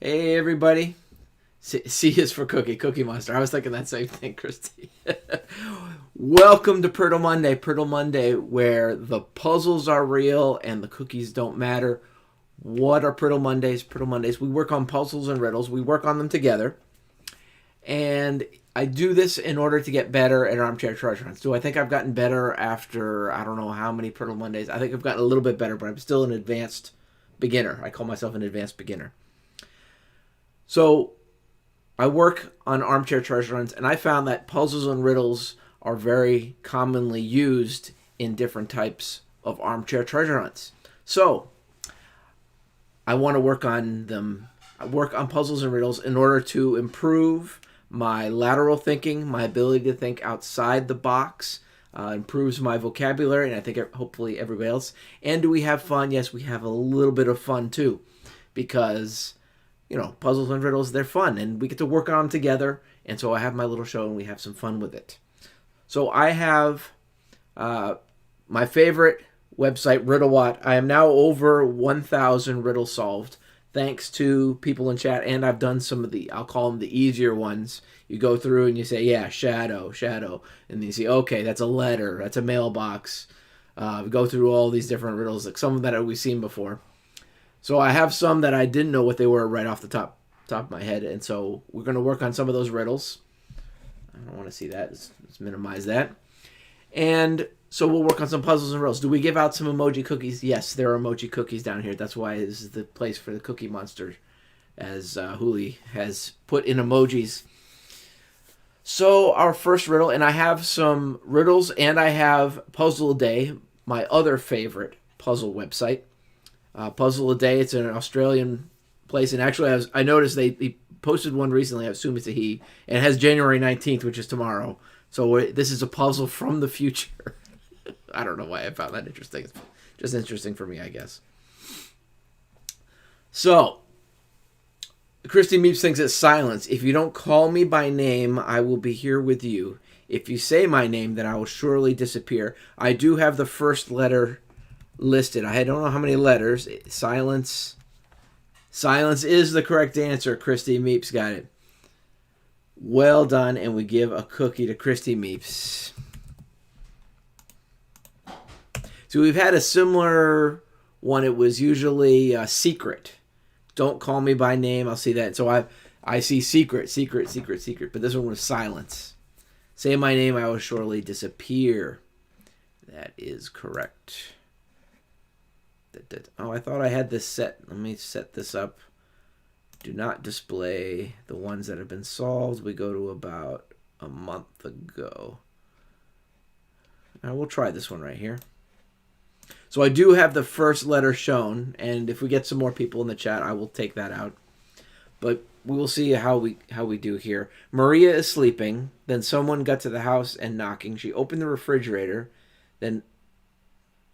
Hey everybody. C is for Cookie Monster. I was thinking that same thing, Christy. Welcome to Priddle Monday, where the puzzles are real and the cookies don't matter. What are Priddle Mondays? Priddle Mondays, we work on puzzles and riddles. We work on them together. And I do this in order to get better at armchair treasure hunts. Do I think I've gotten better after I don't know how many Priddle Mondays? I think I've gotten a little bit better, but I'm still an advanced beginner. I call myself an advanced beginner. So I work on armchair treasure hunts, and I found that puzzles and riddles are very commonly used in different types of armchair treasure hunts. So I want to work on them. I work on puzzles and riddles in order to improve my lateral thinking, my ability to think outside the box, improves my vocabulary, and I think hopefully everybody else. And do we have fun? Yes, we have a little bit of fun too, because puzzles and riddles, they're fun, and we get to work on them together. And so I have my little show, and we have some fun with it. So I have my favorite website, RiddleWatt. I am now over 1,000 riddles solved, thanks to people in chat, and I've done some of I'll call them the easier ones. You go through and you say, yeah, shadow, and then you see, okay, that's a letter, that's a mailbox. We go through all these different riddles, like some of that we've seen before. So I have some that I didn't know what they were right off the top of my head, and so we're going to work on some of those riddles. I don't want to see that. Let's minimize that. And so we'll work on some puzzles and riddles. Do we give out some emoji cookies? Yes, there are emoji cookies down here. That's why this is the place for the Cookie Monster, as Huli has put in emojis. So our first riddle, and I have some riddles, and I have Puzzle a Day, my other favorite puzzle website. Puzzle a Day. It's an Australian place, and actually, I noticed he posted one recently. I assume it's a he, and it has January 19th, which is tomorrow. So this is a puzzle from the future. I don't know why I found that interesting. It's just interesting for me, I guess. So, Christy Meeps thinks it's silence. If you don't call me by name, I will be here with you. If you say my name, then I will surely disappear. I do have the first letter listed. I don't know how many letters. Silence is the correct answer. Christy Meeps got it. Well done, and we give a cookie to Christy Meeps. So we've had a similar one. It was usually secret. Don't call me by name. I'll see that. So I see secret. But this one was silence. Say my name, I will surely disappear. That is correct. Oh, I thought I had this set. Let me set this up. Do not display the ones that have been solved. We go to about a month ago. Now we'll try this one right here. So I do have the first letter shown, and if we get some more people in the chat, I will take that out. But we will see how we do here. Maria is sleeping. Then someone got to the house and knocking. She opened the refrigerator, then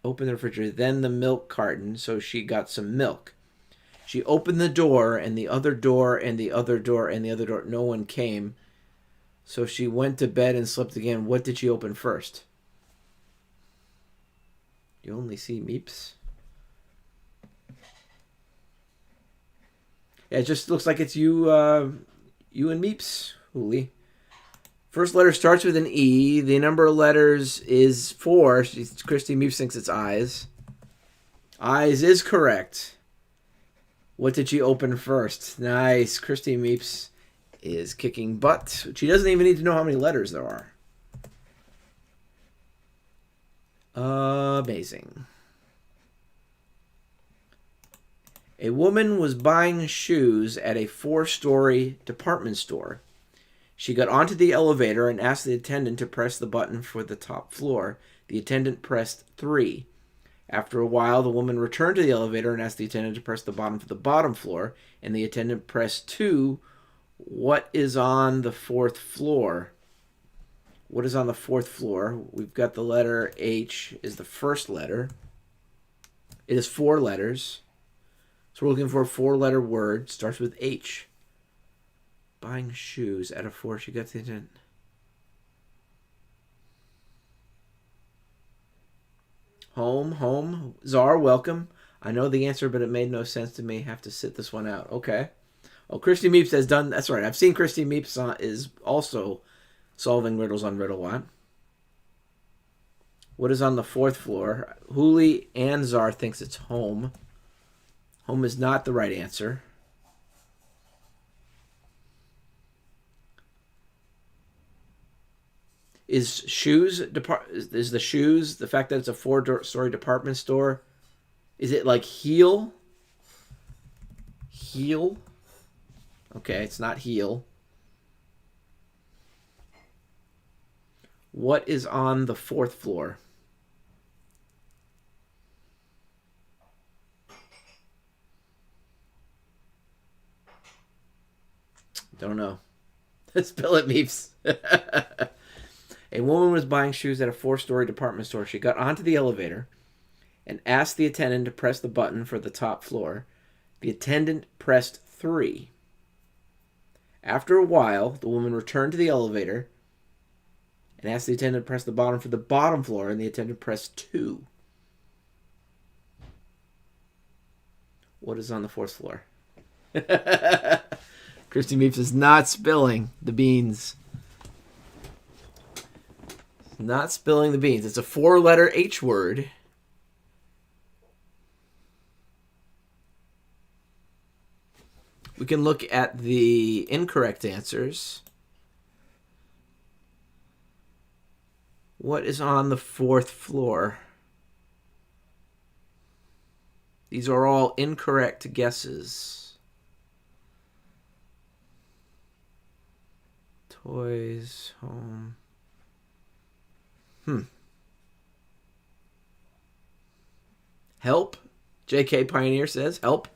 the milk carton, so she got some milk. She opened the door, and the other door, and the other door, and the other door. No one came. So she went to bed and slept again. What did she open first? You only see Meeps. Yeah, it just looks like it's you and Meeps, Huli. First letter starts with an E. The number of letters is 4. Christy Meeps thinks it's eyes. Eyes is correct. What did she open first? Nice. Christy Meeps is kicking butt. She doesn't even need to know how many letters there are. Amazing. A woman was buying shoes at a 4-story department store. She got onto the elevator and asked the attendant to press the button for the top floor. The attendant pressed 3. After a while, the woman returned to the elevator and asked the attendant to press the button for the bottom floor, and the attendant pressed 2. What is on the 4th floor? What is on the 4th floor? We've got the letter H is the first letter. It is 4 letters. So we're looking for a 4-letter word. Starts with H. Buying shoes at a 4. She got the attendant. Home. Czar, welcome. I know the answer, but it made no sense to me. Have to sit this one out. Okay. Oh, Christy Meeps has done. That's right. I've seen Christy Meeps is also solving riddles on Riddle One. What is on the fourth floor? Huli Anzar thinks it's home. Home is not the right answer. Is the shoes the fact that it's a 4-story department store? Is it like heel? Heel? Okay, it's not heel. What is on the fourth floor? Don't know. Spill it, Meeps. A woman was buying shoes at a 4-story department store. She got onto the elevator and asked the attendant to press the button for the top floor. The attendant pressed 3. After a while, the woman returned to the elevator and asked the attendant to press the button for the bottom floor, and the attendant pressed 2. What is on the fourth floor? Christy Meeps is not spilling the beans. Not spilling the beans. It's a 4-letter H word. We can look at the incorrect answers. What is on the fourth floor? These are all incorrect guesses. Toys, home. Help? JK Pioneer says help.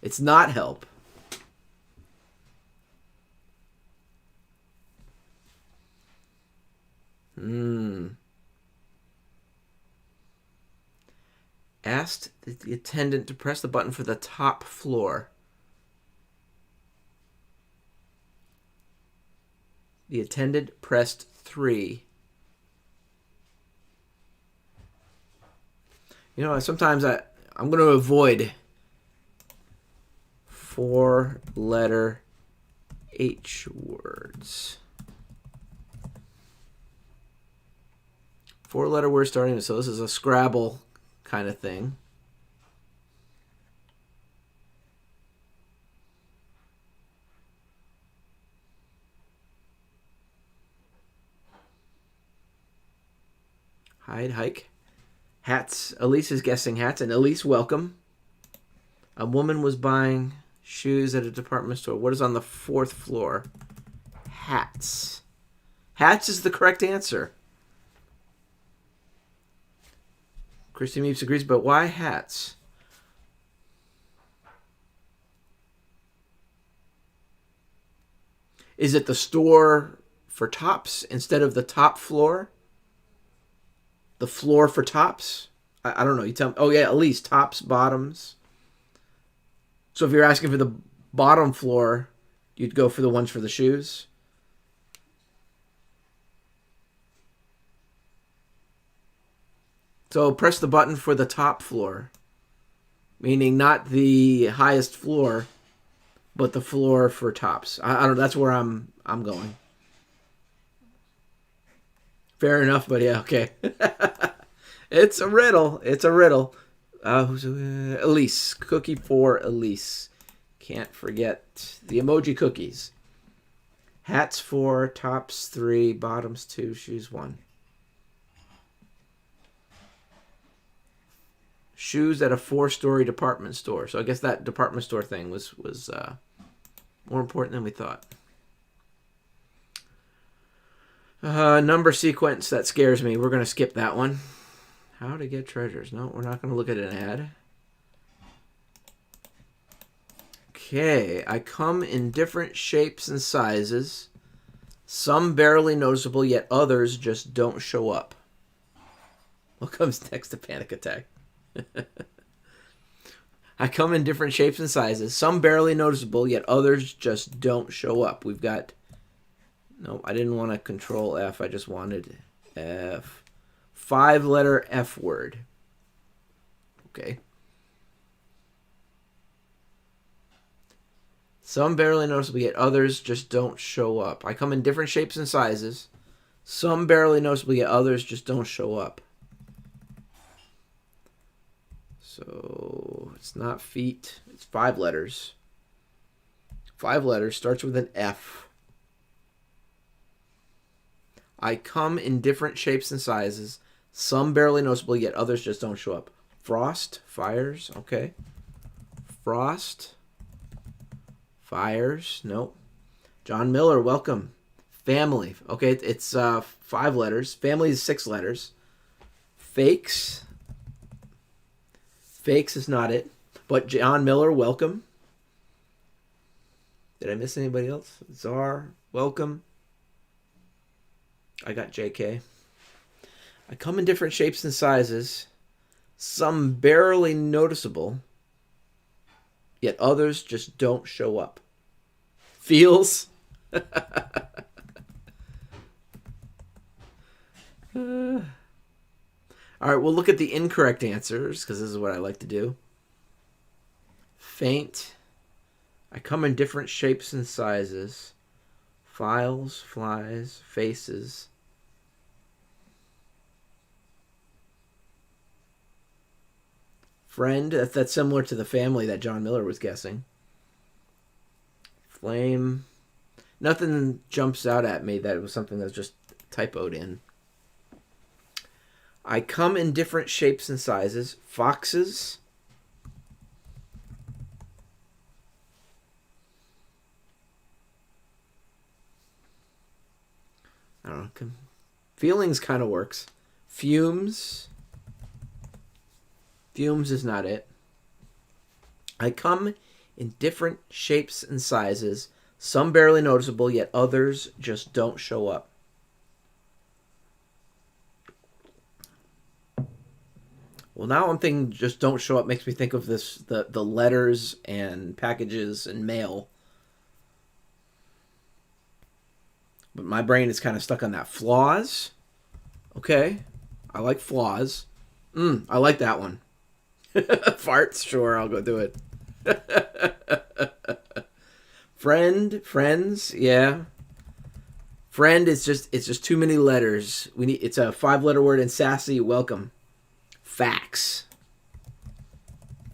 It's not help. Asked the attendant to press the button for the top floor. The attendant pressed 3. You know, sometimes I'm going to avoid 4-letter H words. 4-letter word starting, so this is a Scrabble kind of thing. Hide, hike. Hats. Elise is guessing hats, and Elise, welcome. A woman was buying shoes at a department store. What is on the fourth floor? Hats. Hats is the correct answer. Christy Meeps agrees, but why hats? Is it the store for tops instead of the top floor? The floor for tops? I don't know. You tell me. Oh, yeah, at least tops, bottoms. So if you're asking for the bottom floor, you'd go for the ones for the shoes? So press the button for the top floor, meaning not the highest floor, but the floor for tops. I don't know. That's where I'm going. Fair enough, but yeah, okay. It's a riddle. It's a riddle. Elise. Cookie for Elise. Can't forget the emoji cookies. Hats 4, tops 3, bottoms 2, shoes 1. Shoes at a 4-story department store. So I guess that department store thing was more important than we thought. Number sequence, that scares me. We're going to skip that one. How to get treasures. No, we're not going to look at an ad. Okay, I come in different shapes and sizes. Some barely noticeable, yet others just don't show up. What comes next to panic attack? I come in different shapes and sizes. Some barely noticeable, yet others just don't show up. We've got... No, I didn't want to control F. I just wanted F. 5-letter F word. Okay. Some barely noticeable, yet others just don't show up. I come in different shapes and sizes. Some barely noticeable, yet others just don't show up. So it's not feet. It's 5 letters. 5 letters. Starts with an F. I come in different shapes and sizes. Some barely noticeable, yet others just don't show up. Frost. Fires. Okay. Frost. Fires. Nope. John Miller, welcome. Family. Okay, it's 5 letters. Family is 6 letters. Fakes. Fakes is not it. But John Miller, welcome. Did I miss anybody else? Czar, welcome. I got JK. I come in different shapes and sizes. Some barely noticeable. Yet others just don't show up. Feels. All right, we'll look at the incorrect answers because this is what I like to do. Faint. I come in different shapes and sizes. Files, flies, faces. Friend. That's similar to the family that John Miller was guessing. Flame. Nothing jumps out at me that it was something that was just typoed in. I come in different shapes and sizes. Foxes. I don't know. Feelings kind of works. Fumes. Fumes is not it. I come in different shapes and sizes. Some barely noticeable, yet others just don't show up. Well, now I'm thinking just don't show up makes me think of this the letters and packages and mail. But my brain is kind of stuck on that. Flaws. Okay. I like flaws. I like that one. Farts, sure, I'll go do it. Friend, friends, yeah. Friend is it's too many letters. It's a 5-letter word, and sassy, welcome. Facts.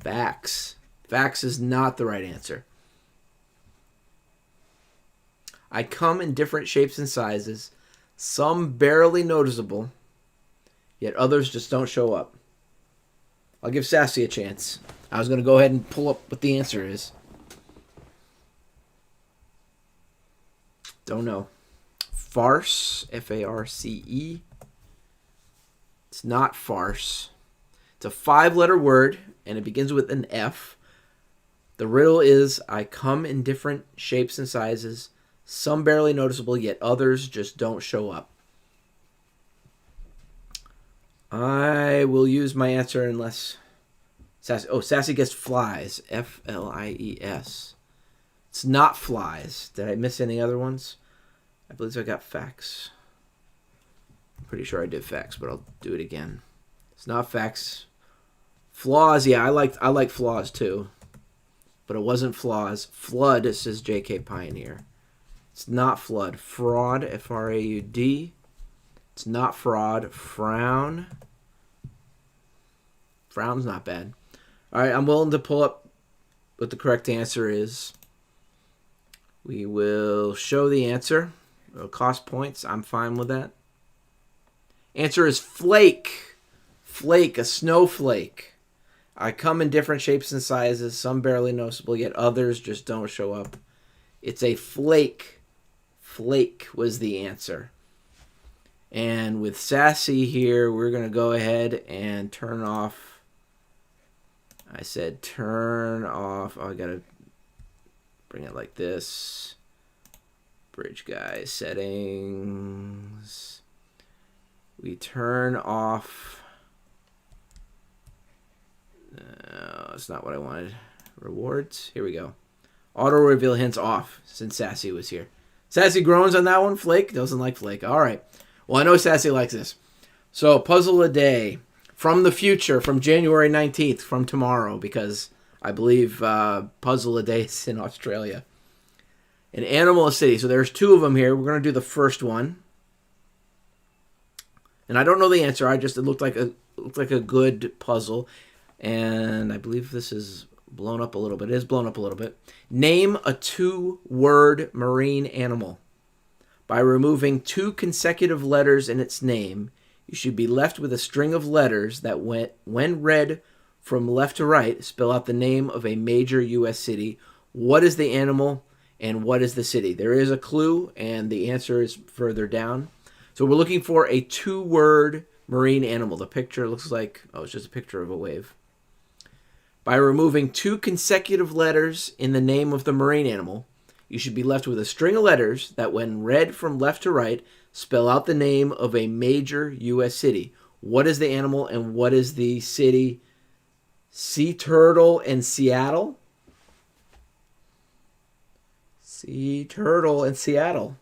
Facts. Facts is not the right answer. I come in different shapes and sizes, some barely noticeable, yet others just don't show up. I'll give Sassy a chance. I was going to go ahead and pull up what the answer is. Don't know. Farce, F-A-R-C-E. It's not farce. It's a 5-letter word, and it begins with an F. The riddle is, I come in different shapes and sizes, some barely noticeable, yet others just don't show up. I will use my answer unless... Sassy gets flies. F-L-I-E-S. It's not flies. Did I miss any other ones? I believe I got facts. I'm pretty sure I did facts, but I'll do it again. It's not facts. Flaws, yeah, I like flaws too. But it wasn't flaws. Flood, it says JK Pioneer. It's not flood. Fraud, F-R-A-U-D. It's not fraud. Frown. Frown's not bad. All right, I'm willing to pull up what the correct answer is. We will show the answer. It'll cost points. I'm fine with that. Answer is flake. Flake, a snowflake. I come in different shapes and sizes, some barely noticeable, yet others just don't show up. It's a flake. Flake was the answer. And with Sassy here, we're going to go ahead and turn off. I said turn off. Oh, I got to bring it like this. Bridge guy settings. We turn off. No, that's not what I wanted. Rewards. Here we go. Auto reveal hints off since Sassy was here. Sassy groans on that one. Flake doesn't like Flake. All right. Well, I know Sassy likes this. So, puzzle a day from the future, from January 19th, from tomorrow, because I believe puzzle a day is in Australia. An animal, a city. So there's two of them here. We're going to do the first one. And I don't know the answer. It looked like a good puzzle. And I believe this is blown up a little bit. It is blown up a little bit. Name a 2-word marine animal. By removing 2 consecutive letters in its name, you should be left with a string of letters that, when read from left to right, spell out the name of a major U.S. city. What is the animal and what is the city? There is a clue, and the answer is further down. So we're looking for a 2-word marine animal. The picture looks like, it's just a picture of a wave. By removing 2 consecutive letters in the name of the marine animal, you should be left with a string of letters that, when read from left to right, spell out the name of a major U.S. city. What is the animal and what is the city? Sea turtle and Seattle? Sea turtle and Seattle.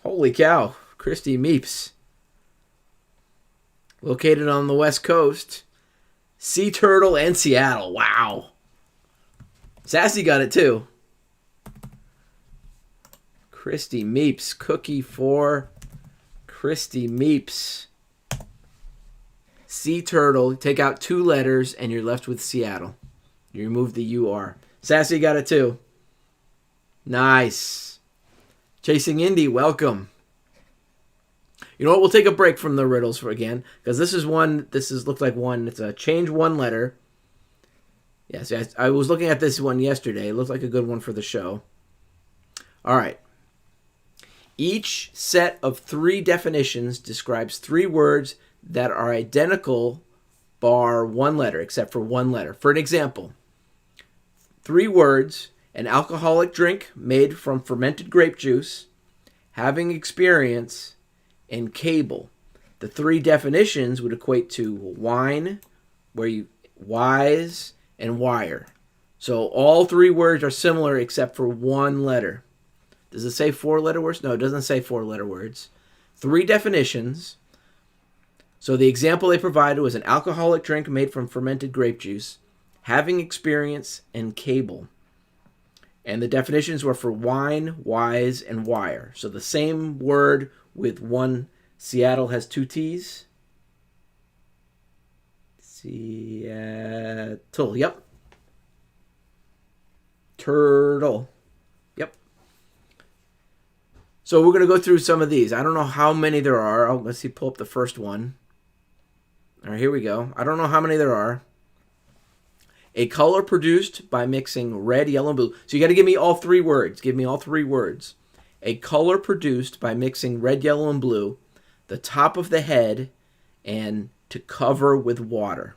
Holy cow. Christy Meeps. Located on the West Coast. Sea turtle and Seattle. Wow. Sassy got it too. Christy Meeps. Cookie for Christy Meeps. Sea turtle. Take out 2 letters and you're left with Seattle. You remove the UR. Sassy got it too. Nice. Chasing Indy, welcome. You know what? We'll take a break from the riddles for again, because this looked like one. It's a change 1 letter. Yes, I was looking at this one yesterday. It looked like a good one for the show. All right. Each set of 3 definitions describes 3 words that are identical bar 1 letter, except for 1 letter. For an example, 3 words: an alcoholic drink made from fermented grape juice, having experience, and cable. The 3 definitions would equate to wine, wise, and wire. So all 3 words are similar except for 1 letter. Does it say 4-letter words? No, it doesn't say 4-letter words. 3 definitions. So the example they provided was an alcoholic drink made from fermented grape juice, having experience, and cable. And the definitions were for wine, wise, and wire. So the same word with 1. Seattle has 2 T's. Seattle, yep. Turtle. Yep. So we're going to go through some of these. I don't know how many there are. Let's see, pull up the first one. All right, here we go. I don't know how many there are. A color produced by mixing red, yellow, and blue. So you got to give me all 3 words. Give me all 3 words. A color produced by mixing red, yellow, and blue, the top of the head, and to cover with water.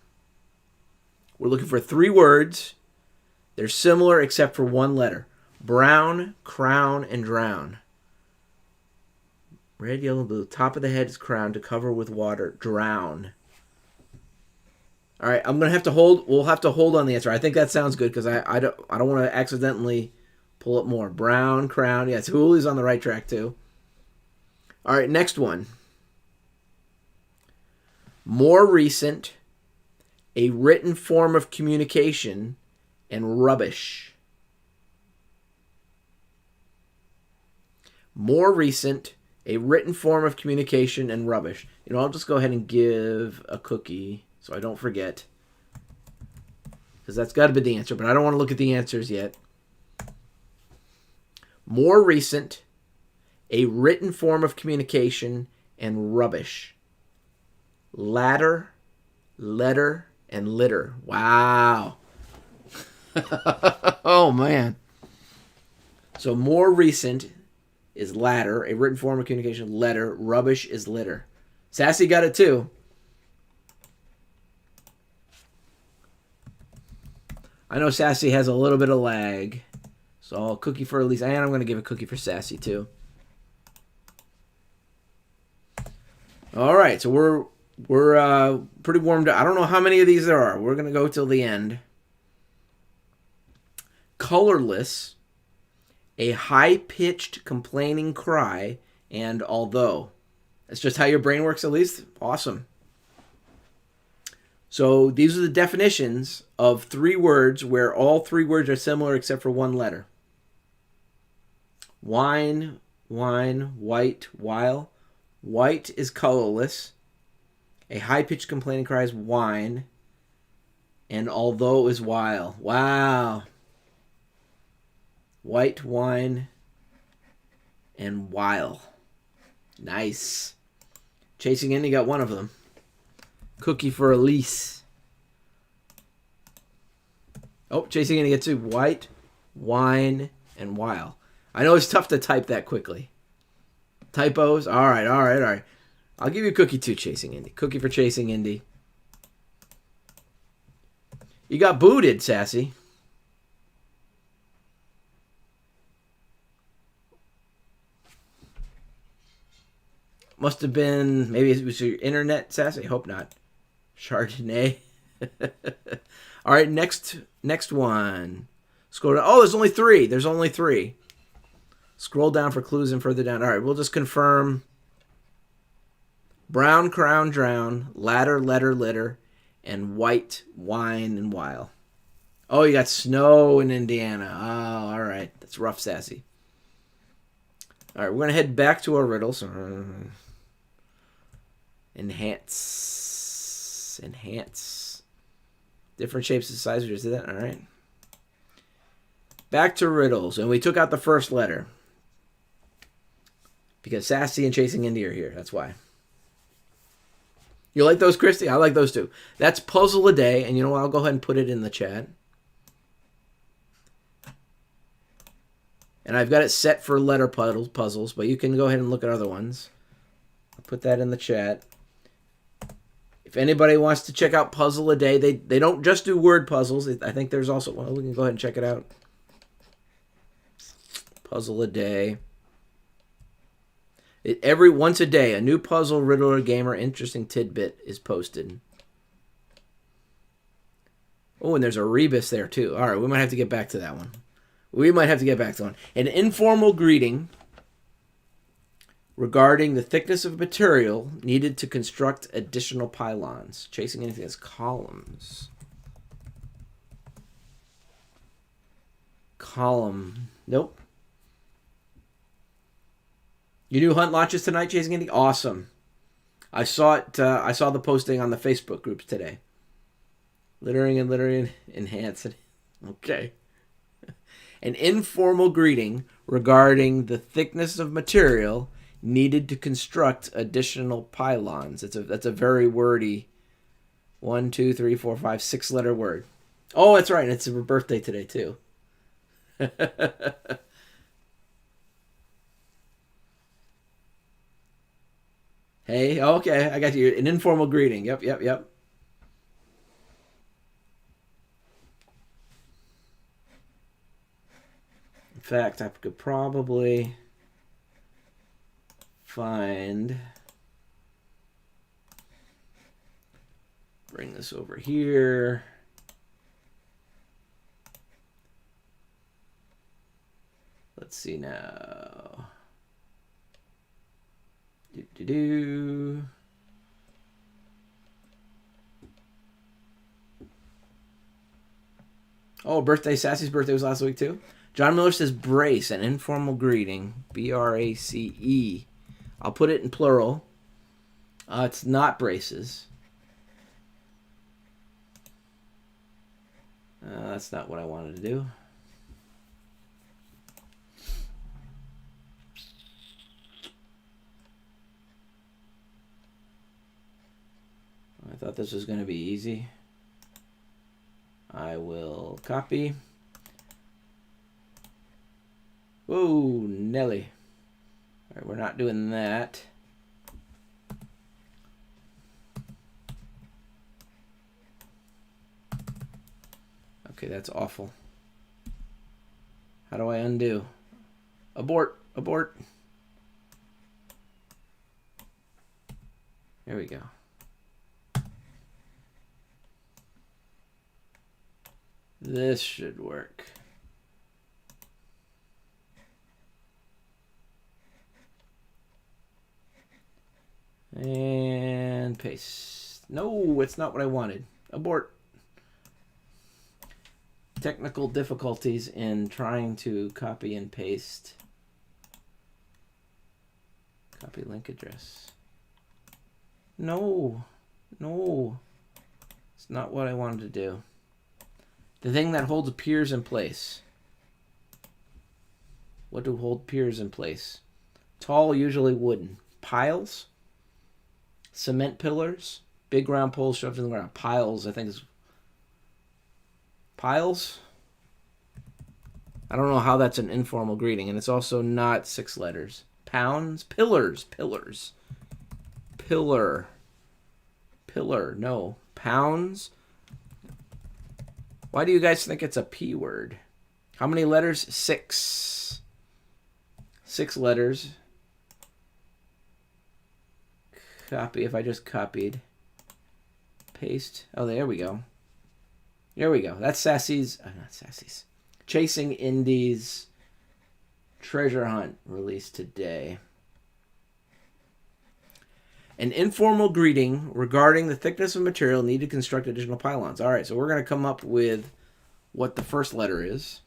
We're looking for 3 words. They're similar except for 1 letter. Brown, crown, and drown. Red, yellow, blue. Top of the head is crown, to cover with water. Drown. All right, I'm gonna have to hold. We'll have to hold on the answer. I think that sounds good because I don't want to accidentally pull up more. Brown, crown. Yes, Hoolie's on the right track too. All right, next one. More recent, a written form of communication, and rubbish. More recent, a written form of communication, and rubbish. I'll just go ahead and give a cookie so I don't forget, because that's got to be the answer, but I don't want to look at the answers yet. More recent, a written form of communication, and rubbish. Ladder, letter, and litter. Wow. Oh, man. So more recent is ladder, a written form of communication. Letter, rubbish is litter. Sassy got it too. I know Sassy has a little bit of lag. So I'll cookie for Elise. And I'm going to give a cookie for Sassy too. All right, so we're pretty warmed up. I don't know how many of these there are. We're going to go till the end. Colorless, a high-pitched complaining cry, and although. That's just how your brain works, at least. Awesome. So these are the definitions of 3 words where all 3 words are similar except for 1 letter. Wine, wine, white, while. White is colorless. A high-pitched complaining cry is whine. And although is while. Wow. White, wine, and while. Nice. Chasing Indy got one of them. Cookie for Elise. Oh, Chasing Indy gets two. White, wine, and while. I know it's tough to type that quickly. Typos? All right. I'll give you a cookie too, Chasing Indy. Cookie for Chasing Indy. You got booted, Sassy. Must have been, maybe it was your internet, Sassy. I hope not. Chardonnay. All right, next one. Scroll down. Oh, there's only three. Scroll down for clues and further down. All right, we'll just confirm. Brown, crown, drown, ladder, letter, litter, and white, wine, and while. Oh, you got snow in Indiana. Oh, all right. That's rough, Sassy. All right, we're going to head back to our riddles. Enhance. Different shapes and sizes. We just did that. All right. Back to riddles. And we took out the first letter. Because Sassy and Chasing Indy are here. That's why. You like those, Christy? I like those too. That's Puzzle a Day. And you know what? I'll go ahead and put it in the chat. And I've got it set for letter puzzles. But you can go ahead and look at other ones. I'll put that in the chat. If anybody wants to check out Puzzle a Day, they don't just do word puzzles. I think there's also, well, we can go ahead and check it out. Puzzle a Day. Once a day, a new puzzle, riddle, or game or interesting tidbit is posted. Oh, and there's a rebus there too. All right, we might have to get back to that one. An informal greeting regarding the thickness of material needed to construct additional pylons. Chasing anything as columns. Column. Nope. You do hunt launches tonight, Chasing Indy? Awesome. I saw it. I saw the posting on the Facebook groups today. Littering, enhance. Okay. An informal greeting regarding the thickness of material needed to construct additional pylons. That's a very wordy 1, 2, 3, 4, 5, 6 letter word. Oh, that's right. It's her birthday today too. Hey, okay, I got you. An informal greeting. Yep. In fact, I could probably bring this over here. Let's see now. Oh, birthday. Sassy's birthday was last week too. John Miller says brace, an informal greeting. BRACE. I'll put it in plural. It's not braces. That's not what I wanted to do. I thought this was going to be easy. I will copy. Whoa, Nelly. All right, we're not doing that. Okay, that's awful. How do I undo? Abort. There we go. This should work. And paste. No, it's not what I wanted. Abort. Technical difficulties in trying to copy and paste. Copy link address. No. No. It's not what I wanted to do. The thing that holds piers in place. What do hold piers in place? Tall, usually wooden. Piles? Cement pillars? Big round poles shoved in the ground. Piles, I think is... Piles? I don't know how that's an informal greeting, and it's also not 6 letters. Pounds? Pillars. Pillars. Pillar. Pillar. No. Pounds? Why do you guys think it's a P word? How many letters? 6. 6 letters. Copy. If I just copied. Paste. Oh, there we go. There we go. That's Sassy's. Oh, not Sassy's. Chasing Indies Treasure Hunt released today. An informal greeting regarding the thickness of material needed to construct additional pylons. All right, so we're going to come up with what the first letter is.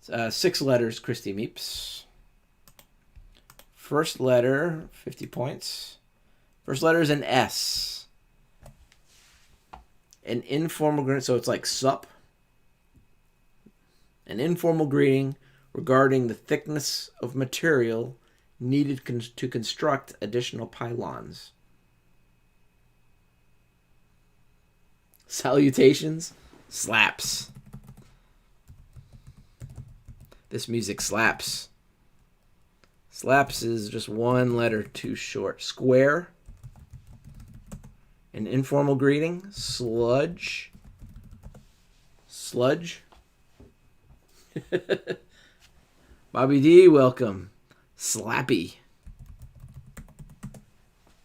6 letters, Christy Meeps. First letter, 50 points. First letter is an S. An informal greeting, so it's like sup. An informal greeting regarding the thickness of material needed to construct additional pylons. Salutations. Slaps. This music slaps. Slaps is just 1 letter too short. Square. An informal greeting. Sludge. Sludge. Bobby D, welcome. Slappy.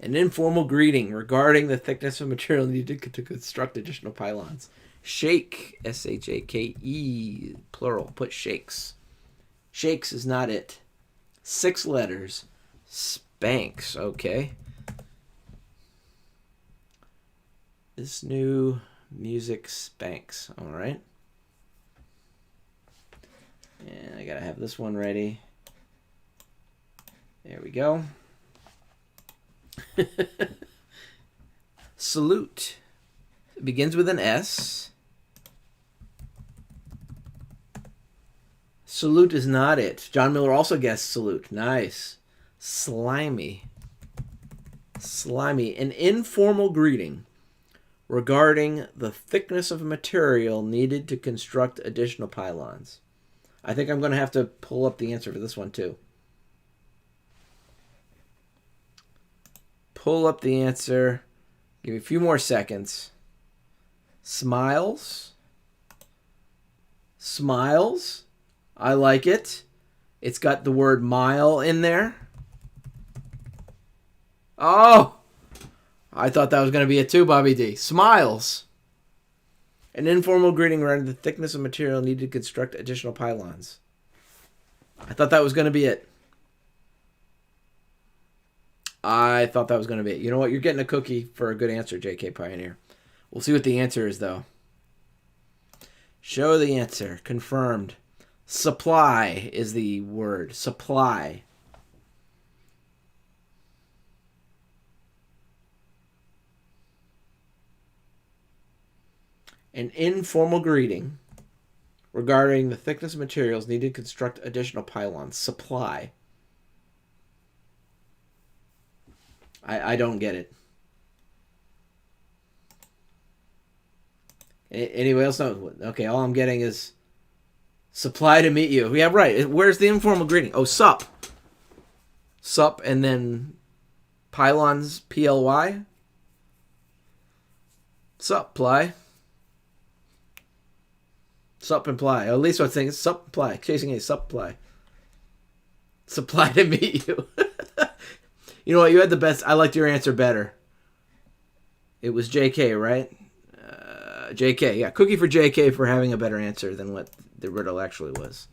An informal greeting regarding the thickness of material needed to construct additional pylons. Shake. S-H-A-K-E. Plural. Put shakes. Shakes is not it. 6 letters. Spanks. Okay. This new music spanks. All right. And I gotta have this one ready. There we go. Salute. It begins with an S. Salute is not it. John Miller also guessed salute. Nice. Slimy. Slimy. An informal greeting regarding the thickness of material needed to construct additional pylons. I think I'm going to have to pull up the answer for this one too. Pull up the answer. Give me a few more seconds. Smiles. Smiles. I like it. It's got the word mile in there. Oh! I thought that was going to be it too, Bobby D. Smiles. An informal greeting around the thickness of material needed to construct additional pylons. I thought that was going to be it. I thought that was going to be it. You know what? You're getting a cookie for a good answer, JK Pioneer. We'll see what the answer is, though. Show the answer. Confirmed. Supply is the word. Supply. An informal greeting regarding the thickness of materials needed to construct additional pylons. Supply. I don't get it. Anybody else know? Okay, all I'm getting is supply to meet you. Yeah, right. Where's the informal greeting? Oh, sup. Sup and then pylons, P-L-Y. Supply. Sup and ply. At least what's saying is supply. Chasing a supply. Supply to meet you. You know what? You had the best. I liked your answer better. It was JK, right? JK. Yeah, cookie for JK for having a better answer than what the riddle actually was.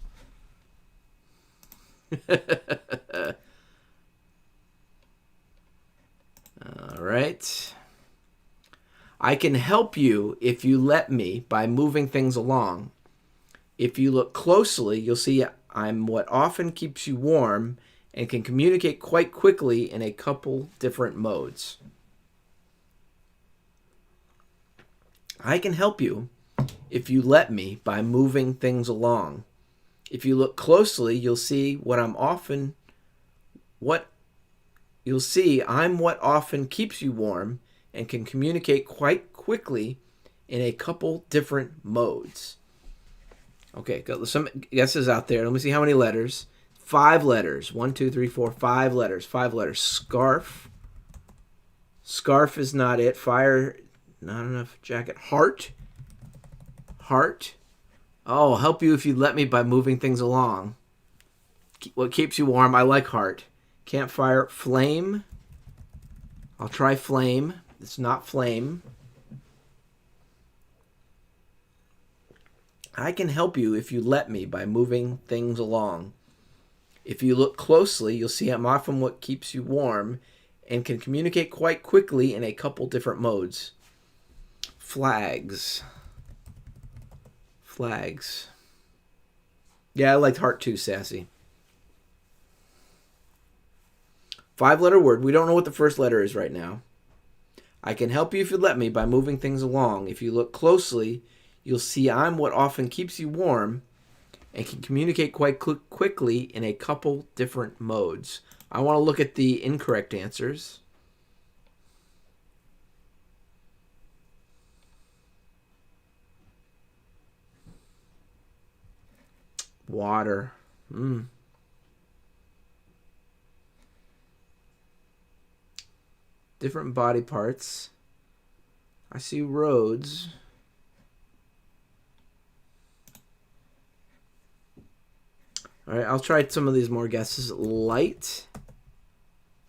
All right. I can help you if you let me by moving things along. If you look closely, you'll see I'm what often keeps you warm and can communicate quite quickly in a couple different modes. I can help you if you let me by moving things along. If you look closely, you'll see I'm what often keeps you warm and can communicate quite quickly in a couple different modes. Okay, got some guesses out there. Let me see how many letters. 5 letters. 1, 2, 3, 4, 5 letters. 5 letters. Scarf. Scarf is not it. Fire, not enough. Jacket. Heart. Heart. Oh, I'll help you if you let me by moving things along. What keeps you warm? I like heart. Campfire. Flame. I'll try flame. It's not flame. I can help you if you let me by moving things along. If you look closely, you'll see I'm often what keeps you warm and can communicate quite quickly in a couple different modes. Flags. Flags. Yeah, I liked heart too, Sassy. 5-letter word. We don't know what the first letter is right now. I can help you if you let me by moving things along. If you look closely, you'll see I'm what often keeps you warm and can communicate quite quickly in a couple different modes. I want to look at the incorrect answers. Water. Different body parts. I see roads. All right, I'll try some of these more guesses. Light.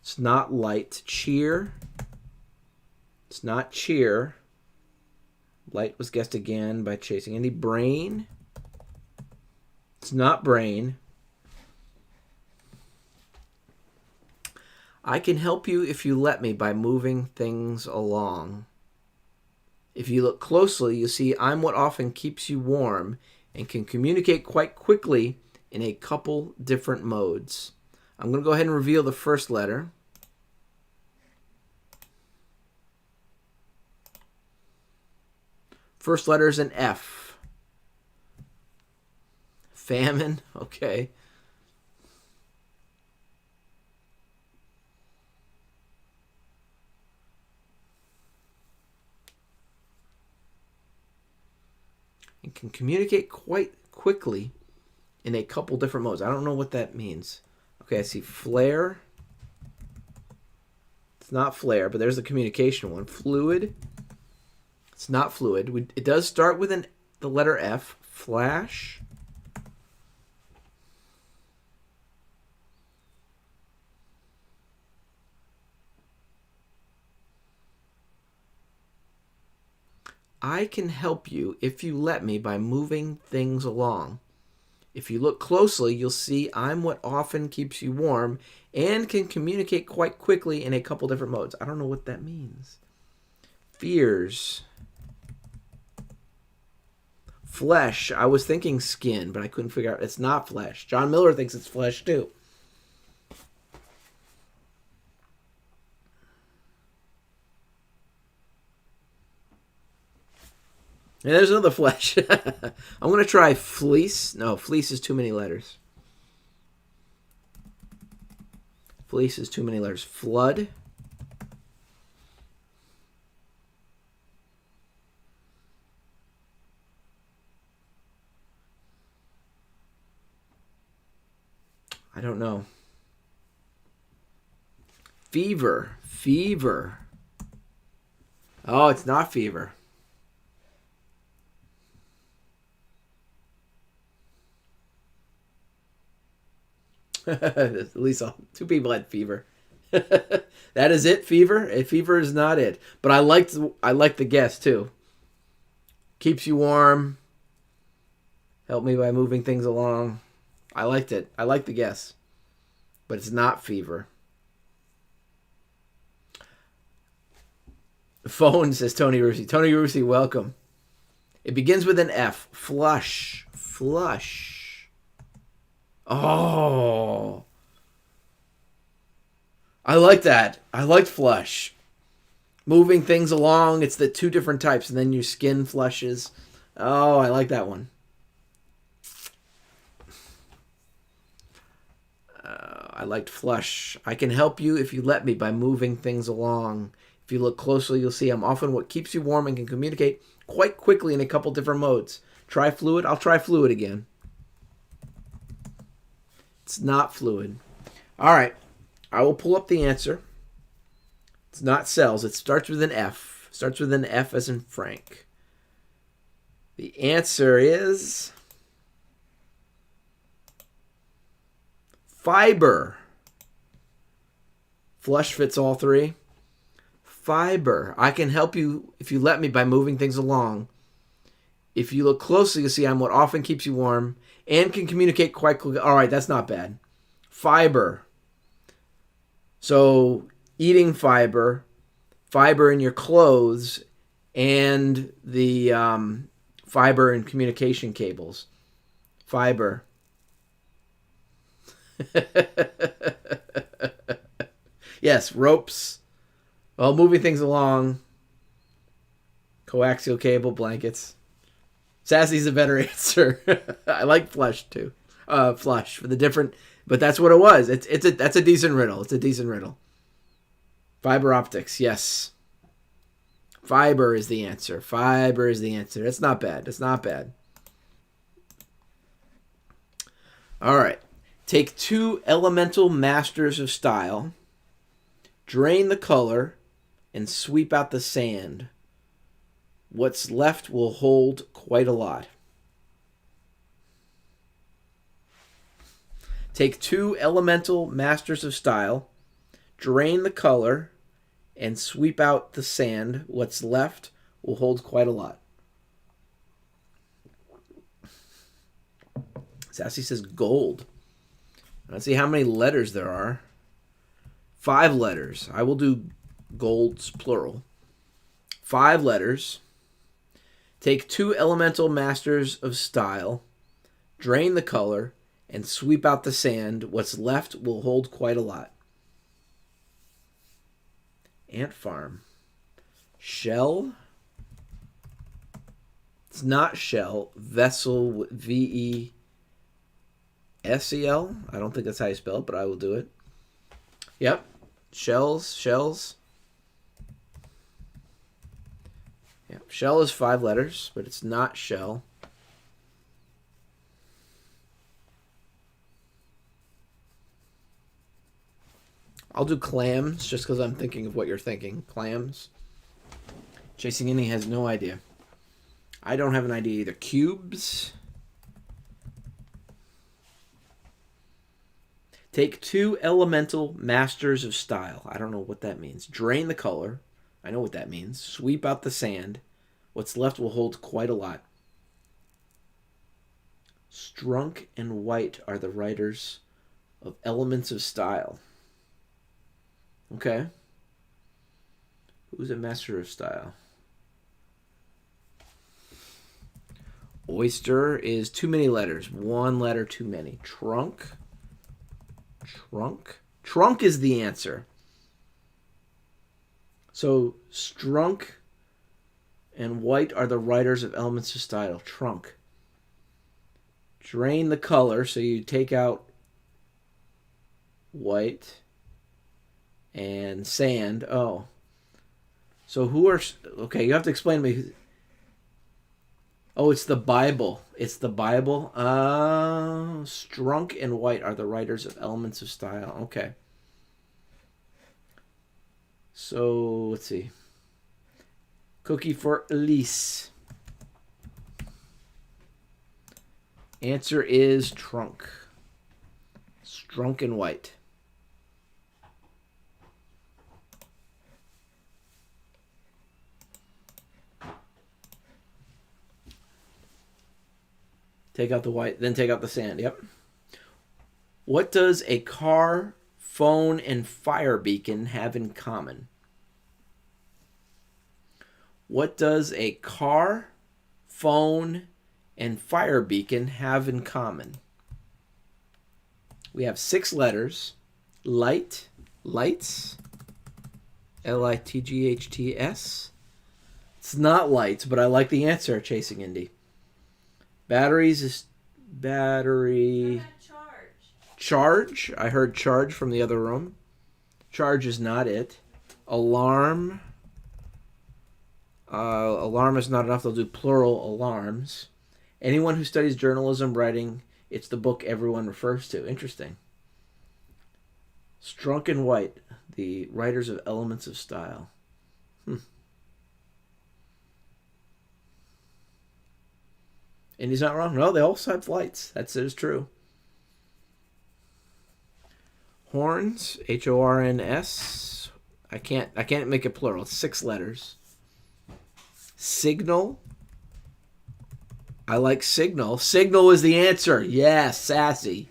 It's not light. Cheer. It's not cheer. Light was guessed again by Chasing Andy. Brain. It's not brain. I can help you if you let me by moving things along. If you look closely, you'll see I'm what often keeps you warm and can communicate quite quickly in a couple different modes. I'm going to go ahead and reveal the first letter. First letter is an F. Famine. Okay. And can communicate quite quickly in a couple different modes. I don't know what that means. Okay, I see flare. It's not flare, but there's the communication one. Fluid. It's not fluid. It does start with the letter F. Flash. I can help you if you let me by moving things along. If you look closely, you'll see I'm what often keeps you warm and can communicate quite quickly in a couple different modes. I don't know what that means. Fears. Flesh. I was thinking skin, but I couldn't figure out. It's not flesh. John Miller thinks it's flesh too. And there's another flesh. I'm going to try fleece. No, fleece is too many letters. Fleece is too many letters. Flood. I don't know. Fever. Fever. Oh, it's not fever. At least 2 people had fever. That is it, fever? Fever is not it. But I liked the guess too. Keeps you warm. Help me by moving things along. I liked it. I liked the guess. But it's not fever. Phone, says Tony Russi. Tony Russi, welcome. It begins with an F. Flush. Flush. Oh. I like that. I like flush. Moving things along. It's the two different types, and then your skin flushes. Oh, I like that one. I liked flush. I can help you if you let me by moving things along. If you look closely, you'll see I'm often what keeps you warm and can communicate quite quickly in a couple different modes. Try fluid. I'll try fluid again. It's not fluid. All right. I will pull up the answer. It's not cells. It starts with an F. Starts with an F as in Frank. The answer is fiber. Flush fits all three. Fiber. I can help you if you let me by moving things along. If you look closely, you'll see I'm what often keeps you warm and can communicate quite quickly. All right, that's not bad. Fiber. So eating fiber, fiber in your clothes, and the fiber in communication cables. Fiber. Yes, ropes. Well, moving things along. Coaxial cable, blankets. Sassy's a better answer. I like flush too. Flush for the different, but that's what it was. That's a decent riddle. It's a decent riddle. Fiber optics, yes. Fiber is the answer. Fiber is the answer. That's not bad. That's not bad. All right. Take two elemental masters of style, drain the color, and sweep out the sand. What's left will hold quite a lot. Take two elemental masters of style, drain the color, and sweep out the sand. What's left will hold quite a lot. Sassy says gold. Let's see how many letters there are. 5 letters. I will do golds plural. 5 letters. Take two elemental masters of style, drain the color, and sweep out the sand. What's left will hold quite a lot. Ant farm. Shell. It's not shell. Vessel. V-E-S-E-L. I don't think that's how you spell it, but I will do it. Yep. Shells. Yeah, shell is 5 letters, but it's not shell. I'll do clams, just because I'm thinking of what you're thinking. Clams. Chasing Innie has no idea. I don't have an idea either. Cubes. Take two elemental masters of style. I don't know what that means. Drain the color. I know what that means. Sweep out the sand. What's left will hold quite a lot. Strunk and White are the writers of Elements of Style. Okay. Who's a master of style? Oyster is too many letters. 1 letter too many. Trunk. Trunk is the answer. So, Strunk and White are the writers of Elements of Style. Trunk. Drain the color, so you take out white and sand. Oh. So who are... Okay, you have to explain to me. Oh, it's the Bible. It's the Bible. Strunk and White are the writers of Elements of Style. Okay. So, let's see. Cookie for Elise. Answer is trunk. Strunk and White. Take out the white, then take out the sand. Yep. What does a car, phone, and fire beacon have in common? What does a car, phone, and fire beacon have in common? We have 6 letters. Light, Lights? Lightghts? It's not lights, but I like the answer, Chasing Indy. Batteries is battery. Charge? I heard charge from the other room. Charge is not it. Alarm. Alarm is not enough. They'll do plural alarms. Anyone who studies journalism writing, it's the book everyone refers to. Interesting. Strunk and White, the writers of Elements of Style. And he's not wrong. No, they also have lights. That is true. Horns, Horns. I can't make it plural. It's 6 letters. Signal. I like signal. Signal is the answer. Yes, sassy.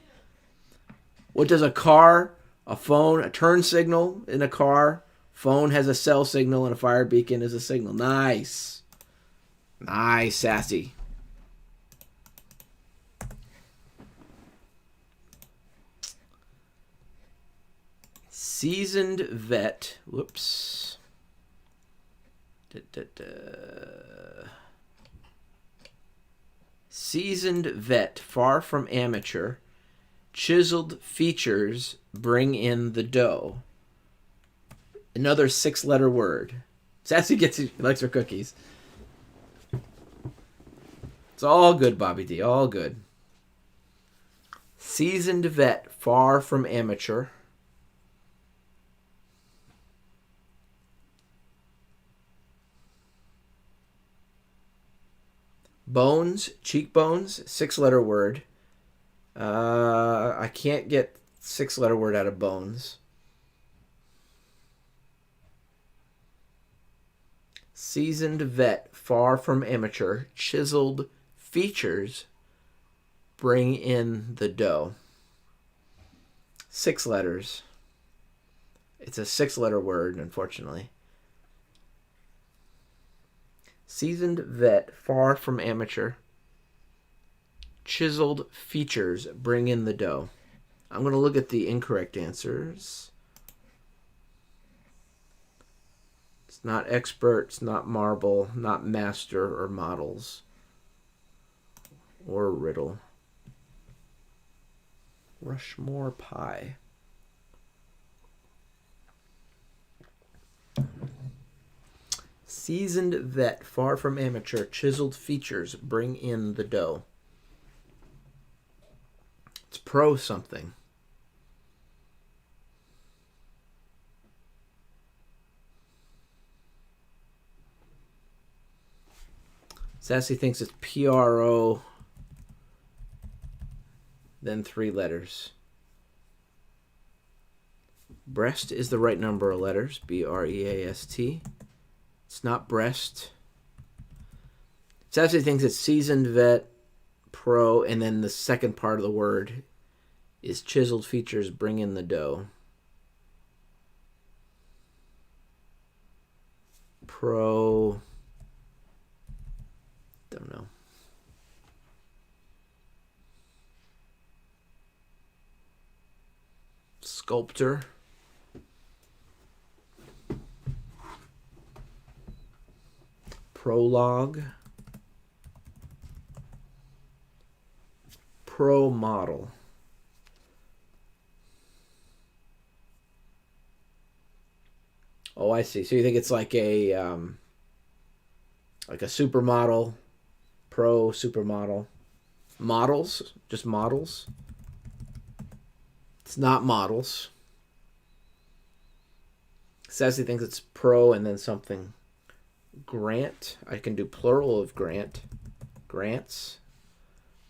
What does a car, a phone, a turn signal in a car? Phone has a cell signal and a fire beacon is a signal. Nice. Nice, sassy. Seasoned vet. Whoops. Seasoned vet, far from amateur. Chiseled features bring in the dough. Another 6-letter word. Sassy likes her cookies. It's all good, Bobby D. All good. Seasoned vet, far from amateur. Bones, cheekbones, 6-letter word. I can't get 6-letter word out of bones. Seasoned vet, far from amateur. Chiseled features bring in the dough. 6 letters. It's a 6-letter word, unfortunately. Seasoned vet, far from amateur. Chiseled features bring in the dough. I'm going to look at the incorrect answers. It's not expert, it's not marble, not master or models. Or riddle. Rushmore pie. Seasoned vet, far from amateur. Chiseled features bring in the dough. It's pro something. Sassy thinks it's PRO, then 3 letters. Breast is the right number of letters. BREAST. It's not breast. Sassy thinks it's seasoned vet, pro, and then the second part of the word is chiseled features bring in the dough. Pro. Don't know. Sculptor. Prologue. Pro model. Oh, I see. So you think it's like a supermodel, pro supermodel. Models? Just models? It's not models. Sassy thinks it's pro and then something. Grant. I can do plural of grant. Grants.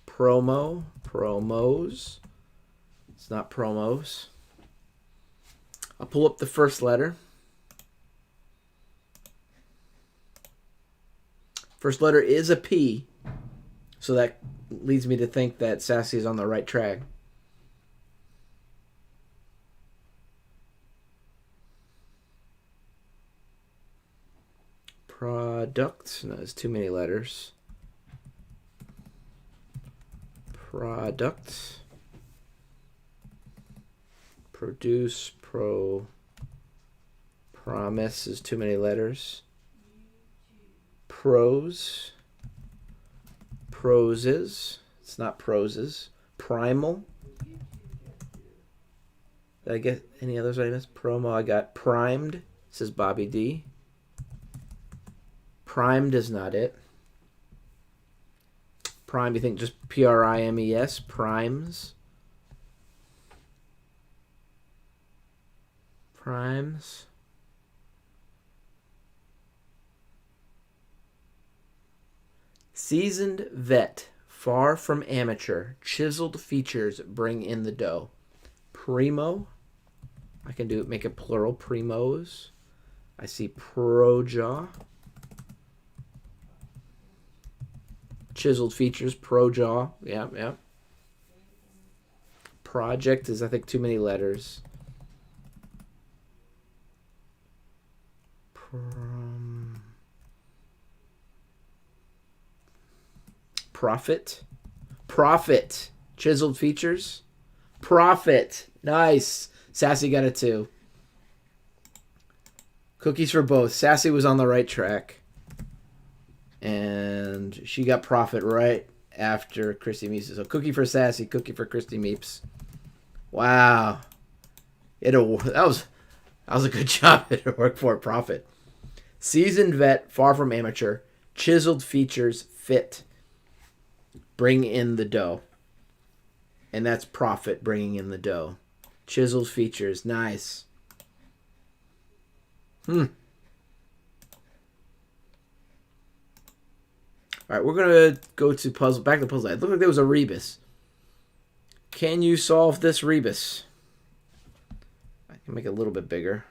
Promo. Promos. It's not promos. I'll pull up the first letter. First letter is a P. So that leads me to think that Sassy is on the right track. Product. No, there's too many letters. Product. Produce. Pro. Promise is too many letters. Prose. Proses. It's not proses. Primal. Did I get any others I missed? Promo, I got primed. Says Bobby D. Primed is not it. Prime, you think just Primes? Primes. Primes. Seasoned vet, far from amateur, chiseled features bring in the dough. Primo. I can do it, make it plural, primos. I see projaw. Chiseled features, projaw. Yeah, yeah. Project is, I think, too many letters. Profit. Profit. Chiseled features. Profit. Nice. Sassy got it too. Cookies for both. Sassy was on the right track. And she got profit right after Christy Meeps. So cookie for Sassy, cookie for Christy Meeps. Wow. That was a good job. It worked for profit. Seasoned vet, far from amateur. Chiseled features, fit. Bring in the dough. And that's profit, bringing in the dough. Chiseled features, nice. All right, we're going to go to puzzle. Back to puzzle. It looked like there was a rebus. Can you solve this rebus? I can make it a little bit bigger.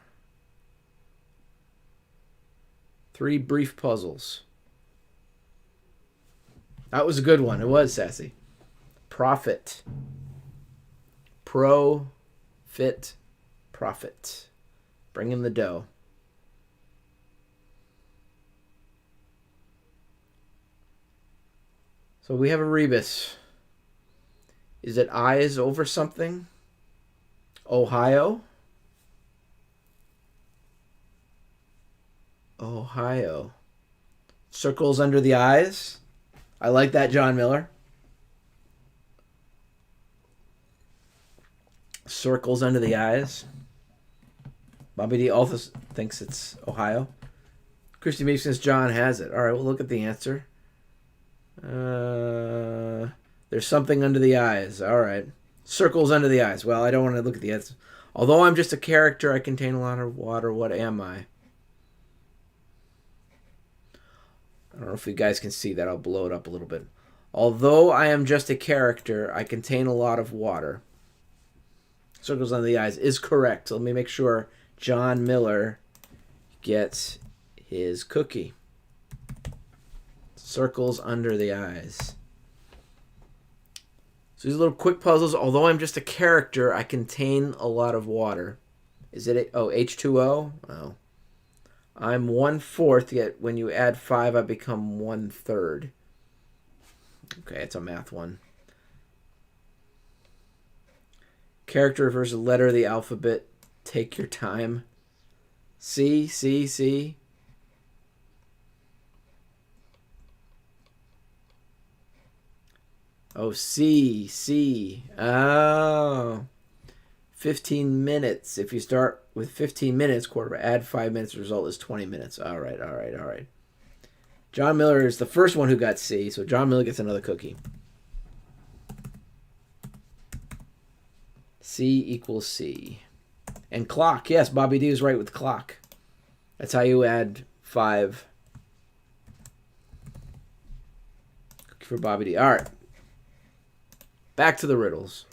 3 brief puzzles. That was a good one. It was, Sassy. Profit. Pro. Fit. Profit. Bring in the dough. So we have a rebus. Is it eyes over something? Ohio? Ohio. Circles under the eyes? I like that, John Miller. Circles under the eyes. Bobby D also thinks it's Ohio. Christy Meeps says John has it. All right, we'll look at the answer. There's something under the eyes. All right. Circles under the eyes. Well, I don't want to look at the answer. Although I'm just a character, I contain a lot of water. What am I? I don't know if you guys can see that. I'll blow it up a little bit. Although I am just a character, I contain a lot of water. Circles under the eyes is correct. So let me make sure John Miller gets his cookie. Circles under the eyes. So these little quick puzzles. Although I'm just a character, I contain a lot of water. Is it H2O? Oh. I'm 1/4, yet when you add 5, I become 1/3. Okay, it's a math one. Character refers to letter of the alphabet. Take your time. C. Oh, C. Oh. 15 minutes. If you start with 15 minutes, add 5 minutes, the result is 20 minutes. All right. John Miller is the first one who got C, so John Miller gets another cookie. C equals C. And clock. Yes, Bobby D is right with clock. That's how you add 5. Cookie for Bobby D. All right. Back to the riddles.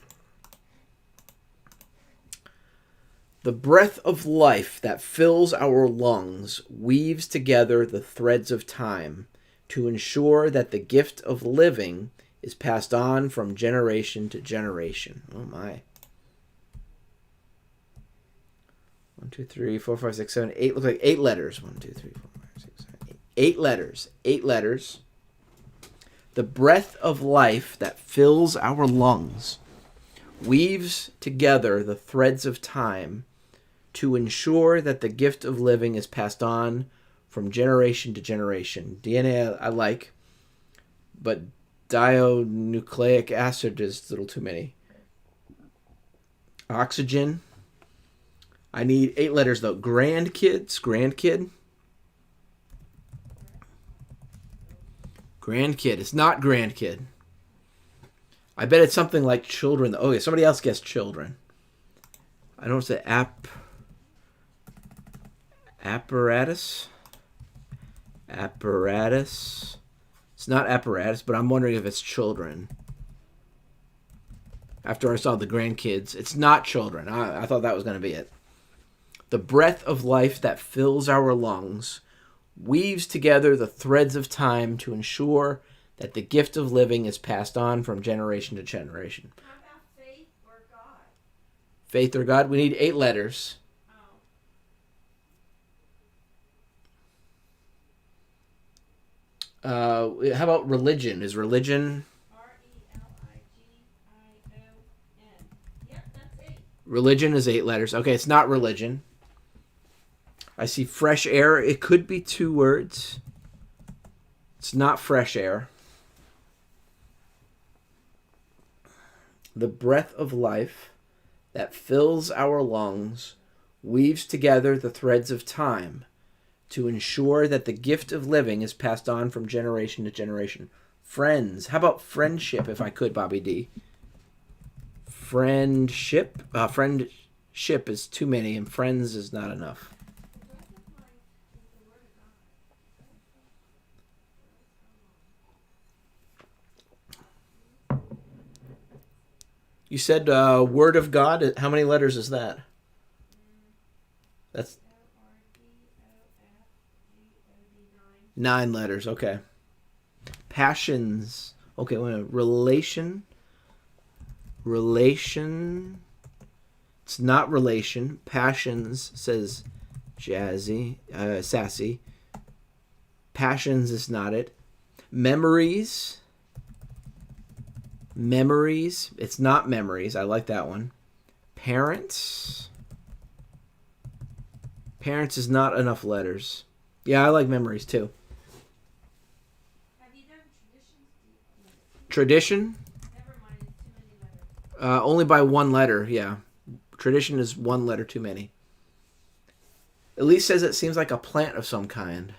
The breath of life that fills our lungs weaves together the threads of time to ensure that the gift of living is passed on from generation to generation. Oh my. 1, 2, 3, 4, 5, 6, 7, 8. Looks like 8 letters. 1, 2, 3, 4, 5, 6, 7, 8. 8 letters. 8 letters. The breath of life that fills our lungs weaves together the threads of time to ensure that the gift of living is passed on from generation to generation. DNA I like, but dionucleic acid is a little too many. Oxygen. I need 8 letters though. Grandkids. Grandkid. Grandkid. It's not grandkid. I bet it's something like children. Oh, yeah, somebody else guessed children. I don't say apparatus. Apparatus. It's not apparatus, but I'm wondering if it's children. After I saw the grandkids, it's not children. I thought that was going to be it. The breath of life that fills our lungs weaves together the threads of time to ensure that the gift of living is passed on from generation to generation. How about faith or God? Faith or God? We need 8 letters. How about religion? Is religion... R-E-L-I-G-I-O-N. Yep, that's 8. Religion is 8 letters. Okay, it's not religion. I see fresh air. It could be 2 words. It's not fresh air. The breath of life that fills our lungs weaves together the threads of time to ensure that the gift of living is passed on from generation to generation. Friends. How about friendship, if I could, Bobby D? Friendship. Friendship is too many, and friends is not enough. You said Word of God. How many letters is that? That's 9 letters. Okay. Passions. Okay, relation. Relation. It's not relation. Passions says jazzy, sassy. Passions is not it. Memories. Memories. It's not memories. I like that one. Parents. Parents is not enough letters. Yeah, I like memories too. Have you done traditions? Tradition? Never mind, it's too many letters. Only by 1 letter, yeah. Tradition is 1 letter too many. Elise says it seems like a plant of some kind.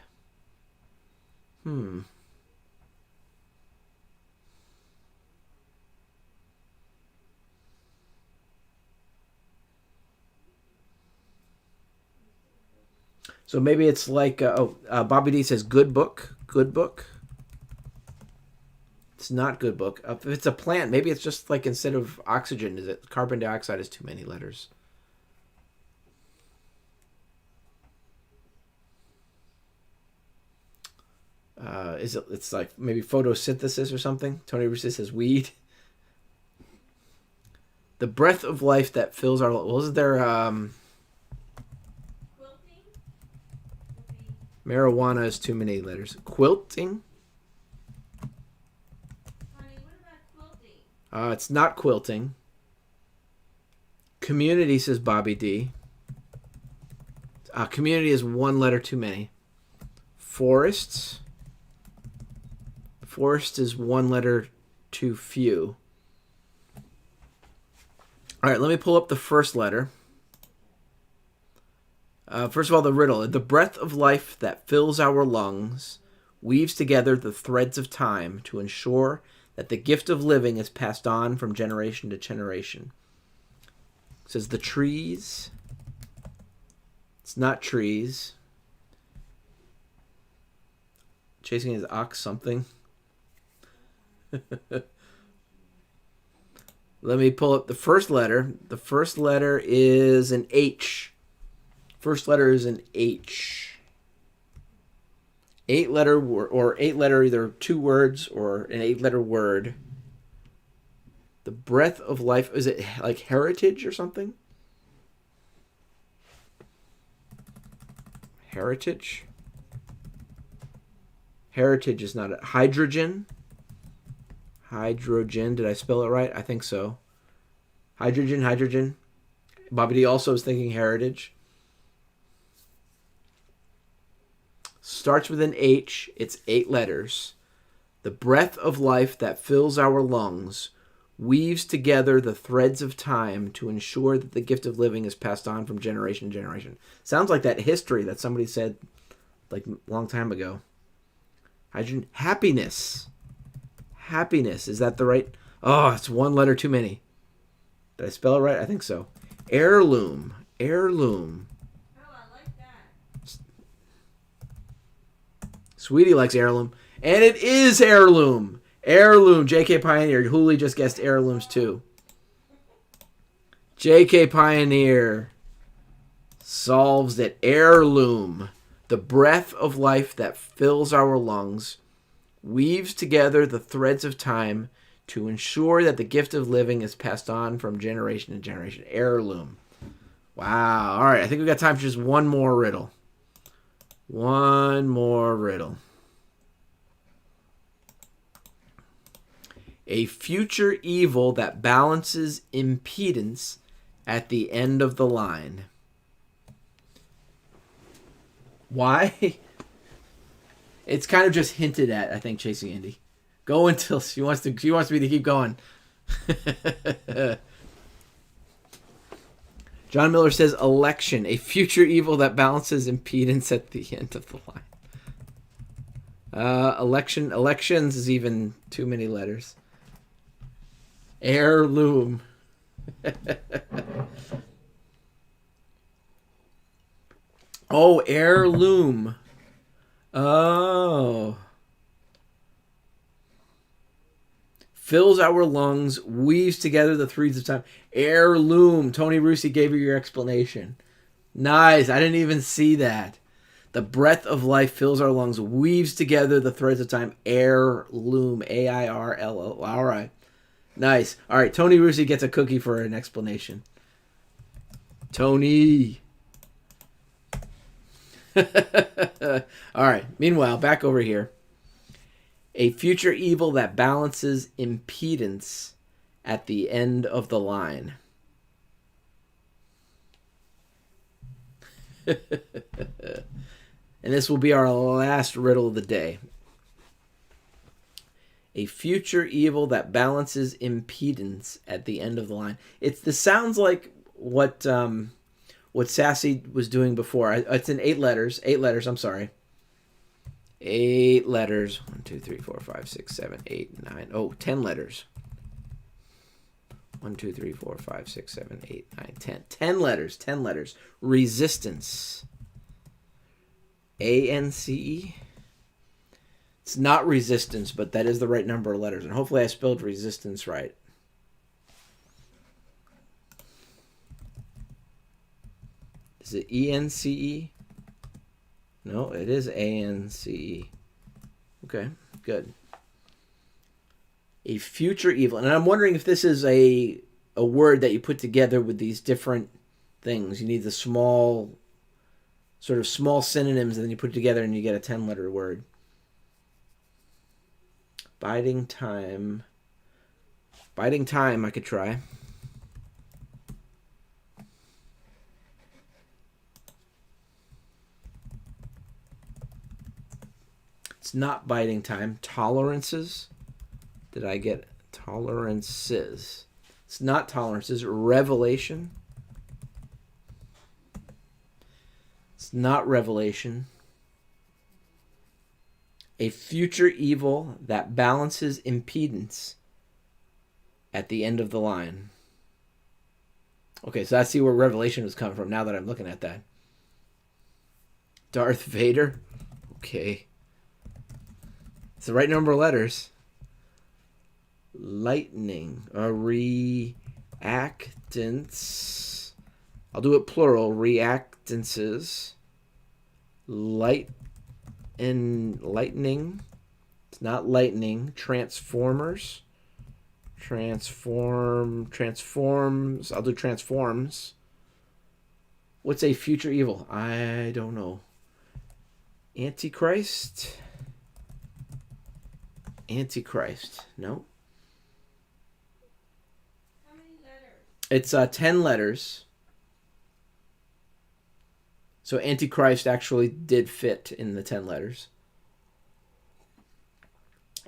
So maybe it's like, Bobby D says good book. Good book. It's not good book. If it's a plant, maybe it's just like instead of oxygen, is it carbon dioxide is too many letters. It's like maybe photosynthesis or something? Tony Bruce says weed. The breath of life that fills our... Wasn't there... Quilting? Marijuana is too many letters. Quilting? Honey, what about quilting? It's not quilting. Community, says Bobby D. Community is 1 letter too many. Forests. Forest is 1 letter too few. All right, let me pull up the first letter. First of all, the riddle. The breath of life that fills our lungs weaves together the threads of time to ensure that the gift of living is passed on from generation to generation. It says the trees. It's not trees. Chasing his ox something. Let me pull up the first letter. The first letter is an H. First letter is an H. 8-letter or 8-letter, either 2 words or an 8-letter word. The breath of life. Is it like heritage or something? Heritage? Heritage is not it. Hydrogen. Hydrogen. Did I spell it right? I think so. Hydrogen. Bobby D also is thinking heritage. Starts with an H. It's 8 letters. The breath of life that fills our lungs weaves together the threads of time to ensure that the gift of living is passed on from generation to generation. Sounds like that history that somebody said like a long time ago. Hydrogen. Happiness. Happiness. Is that the right? Oh, it's one letter too many. Did I spell it right? I think so. Heirloom. Heirloom. Oh, I like that. Sweetie likes heirloom. And it is heirloom. Heirloom. J.K. Pioneer. Hooli just guessed heirlooms too. J.K. Pioneer solves it. Heirloom. The breath of life that fills our lungs weaves together the threads of time to ensure that the gift of living is passed on from generation to generation. Heirloom. Wow. All right. I think we got time for just one more riddle. One more riddle. A future evil that balances impedance at the end of the line. Why? It's kind of just hinted at, I think, Chasing Andy. Go until she wants me to keep going. John Miller says election, a future evil that balances impedance at the end of the line. Elections is even too many letters. Heirloom. Oh, heirloom. Oh. Fills our lungs, weaves together the threads of time. Heirloom. Tony Rusi gave you your explanation. Nice. I didn't even see that. The breath of life fills our lungs, weaves together the threads of time. Heirloom. A-I-R-L-O. All right. Nice. All right. Tony Rusi gets a cookie for an explanation. Tony. All right. Meanwhile, back over here. A future evil that balances impedance at the end of the line. And this will be our last riddle of the day. A future evil that balances impedance at the end of the line. This sounds like what Sassy was doing before. It's in 8 letters. 8 letters, I'm sorry. 8 letters. 1, 2, 3, 4, 5, 6, 7, 8, 9. Oh, 10 letters. 1, 2, 3, 4, 5, 6, 7, 8, 9, 10. 10 letters. 10 letters. Resistance. A-N-C-E. It's not resistance, but that is the right number of letters. And hopefully I spelled resistance right. Is it E-N-C-E? No, it is A-N-C-E. Okay, good. A future evil. And I'm wondering if this is a word that you put together with these different things. You need the small synonyms, and then you put it together and you get a 10-letter word. Biding time. Biding time, I could try. It's not biding time. Tolerances. Did I get tolerances? It's not tolerances. Revelation. It's not revelation. A future evil that balances impedance at the end of the line. Okay, so I see where revelation was coming from now that I'm looking at that. Darth Vader. Okay. It's the right number of letters. Lightning. Reactants. I'll do it plural. Reactances. Lightning. It's not lightning. Transformers. Transforms. I'll do transforms. What's a future evil? I don't know. Antichrist. Antichrist. No. How many letters? It's 10 letters. So Antichrist actually did fit in the 10 letters.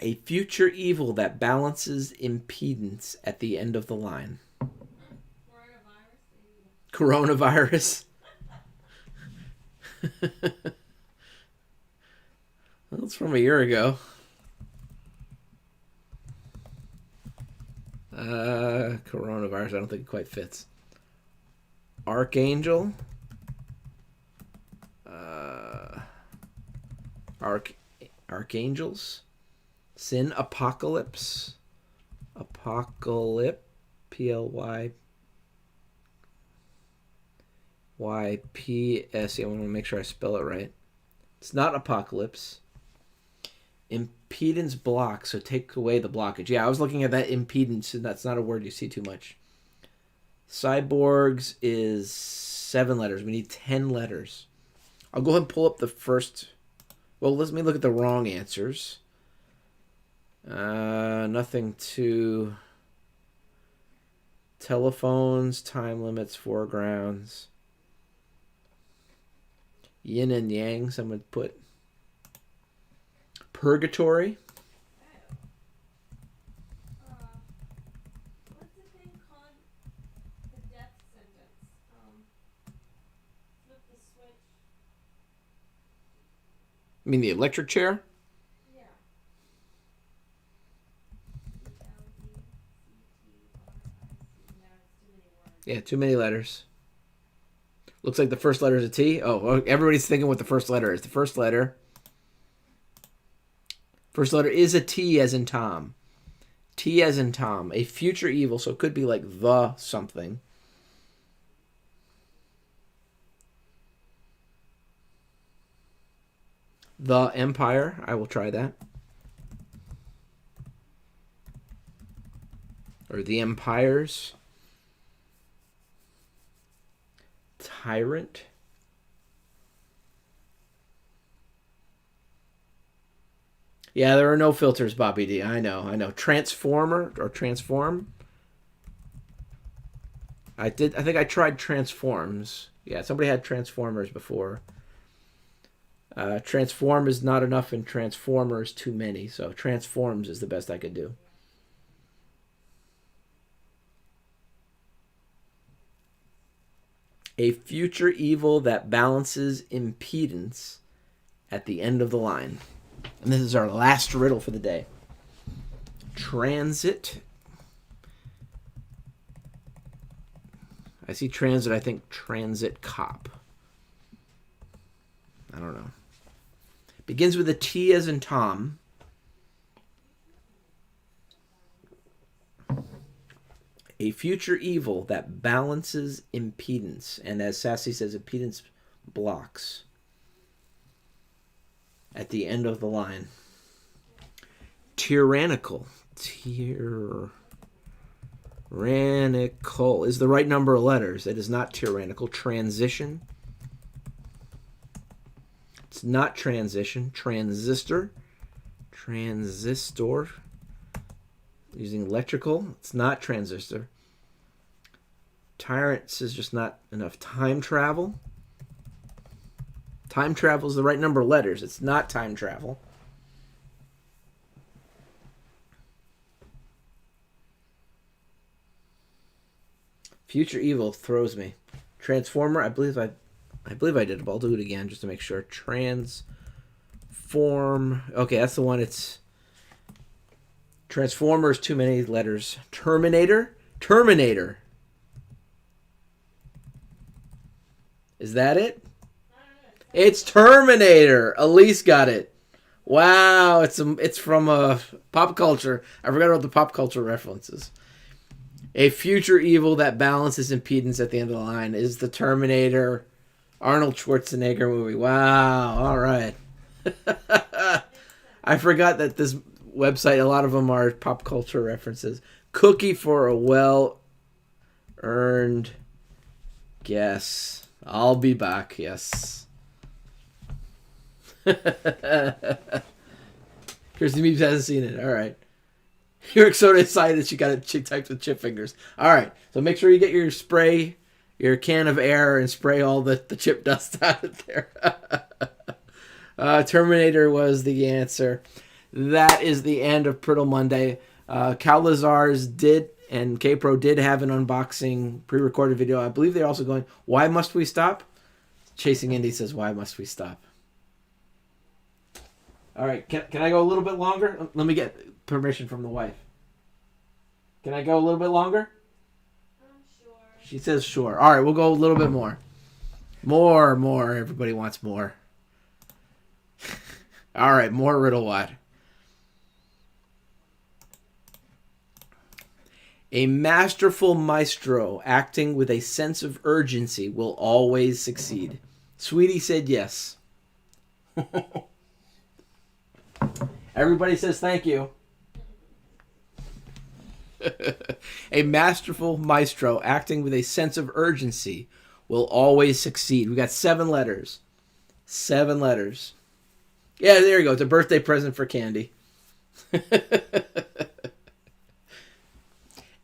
A future evil that balances impedance at the end of the line. Coronavirus. That's from a year ago. Coronavirus, I don't think it quite fits. Archangel. Archangels. Sin. Apocalypse. Apocalypse. P-L-Y. Y-P-S. I want to make sure I spell it right. It's not apocalypse. Impedance block, so take away the blockage. Yeah, I was looking at that impedance, and that's not a word you see too much. Cyborgs is 7 letters. We need 10 letters. I'll go ahead and pull up the first. Well, let me look at the wrong answers. Nothing to telephones, time limits, foregrounds. Yin and yang, someone put. Purgatory. What's the thing called? The death sentence. Flip the switch. I mean the electric chair? Yeah. E-L-E-C-T-R-I-C. No, it's too many words. Yeah, too many letters. Looks like the first letter is a T. Oh, everybody's thinking what the first letter is. The first letter is a T as in Tom. T as in Tom. A future evil, so it could be like the something. The Empire. I will try that. Or the Empires. Tyrant. Yeah, there are no filters, Bobby D. I know. Transformer or transform. I think I tried transforms. Yeah, somebody had transformers before. Transform is not enough and transformers too many. So transforms is the best I could do. A future evil that balances impedance at the end of the line. And this is our last riddle for the day. Transit. I see transit, I think transit cop. I don't know. Begins with a T as in Tom. A future evil that balances impedance. And as Sassy says, impedance blocks. At the end of the line. Tyrannical. Tyrannical is the right number of letters. It is not tyrannical. Transition. It's not transition. Transistor. Transistor. Using electrical. It's not transistor. Tyrants is just not enough. Time travel. Time travel is the right number of letters. It's not time travel. Future evil throws me. Transformer. I believe I did it, but I'll do it again just to make sure. Transform. Okay, that's the one. It's Transformers. Too many letters. Terminator. Terminator. Is that it? It's Terminator. Elise got it. Wow, it's from pop culture. I forgot about the pop culture references. A future evil that balances impedance at the end of the line is the Terminator Arnold Schwarzenegger movie. Wow, all right. I forgot that this website, a lot of them are pop culture references. Cookie for a well-earned guess. I'll be back, yes. Kirsty Meeps hasn't seen it. All right. You're so excited she typed with chip fingers. All right. So make sure you get your spray your can of air and spray all the chip dust out of there. Terminator was the answer. That is the end of Priddle Monday. Cal Lazars did and K-Pro did have an unboxing pre-recorded video. I believe they're also going, why must we stop? Chasing Indy says, why must we stop? All right, can I go a little bit longer? Let me get permission from the wife. Can I go a little bit longer? Sure. She says sure. All right, we'll go a little bit more. More. Everybody wants more. All right, more Riddle Wad. A masterful maestro acting with a sense of urgency will always succeed. Sweetie said yes. Everybody says thank you. A masterful maestro acting with a sense of urgency will always succeed. We got 7 letters. 7 letters. Yeah, there you go. It's a birthday present for Candy.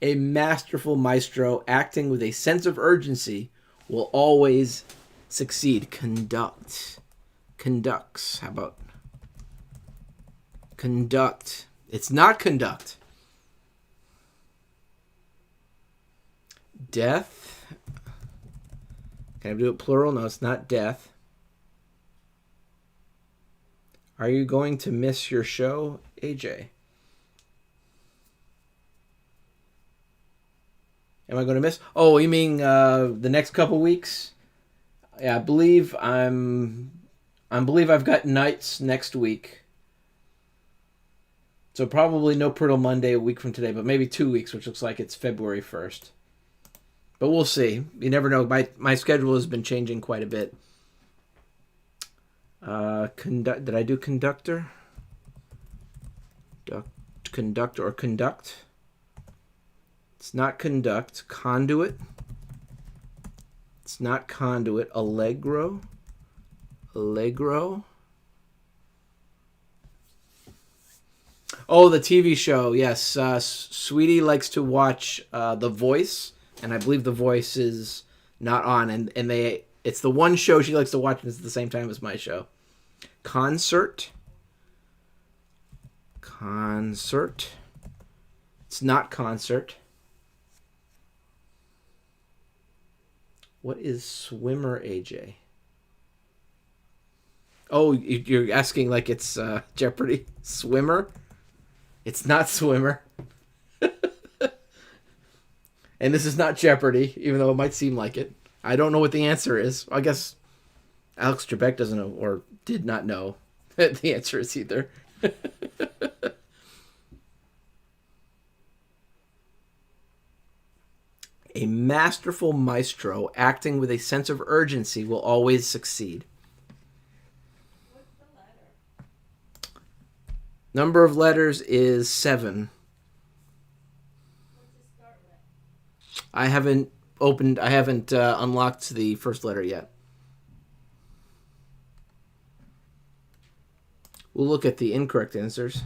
A masterful maestro acting with a sense of urgency will always succeed. Conducts. How about conduct? It's not conduct. Death. Can I do it plural? No, it's not death. Are you going to miss your show, AJ? Am I going to miss? Oh, you mean the next couple weeks? Yeah, I believe I've got nights next week. So probably no Priddle Monday a week from today, but maybe 2 weeks, which looks like it's February 1st. But we'll see. You never know. My schedule has been changing quite a bit. Did I do conductor? Conduct or conduct? It's not conduct. Conduit. It's not conduit. Allegro. Oh, the TV show. Yes. Sweetie likes to watch The Voice, and I believe The Voice is not on. And it's the one show she likes to watch, and it's at the same time as my show. Concert. It's not concert. What is swimmer, AJ? Oh, you're asking like it's Jeopardy? Swimmer? It's not swimmer. And this is not Jeopardy, even though it might seem like it. I don't know what the answer is. I guess Alex Trebek doesn't know, or did not know the answer is either. A masterful maestro acting with a sense of urgency will always succeed. What's the letter? Number of letters is 7. What's it start with? I haven't unlocked the first letter yet. We'll look at the incorrect answers.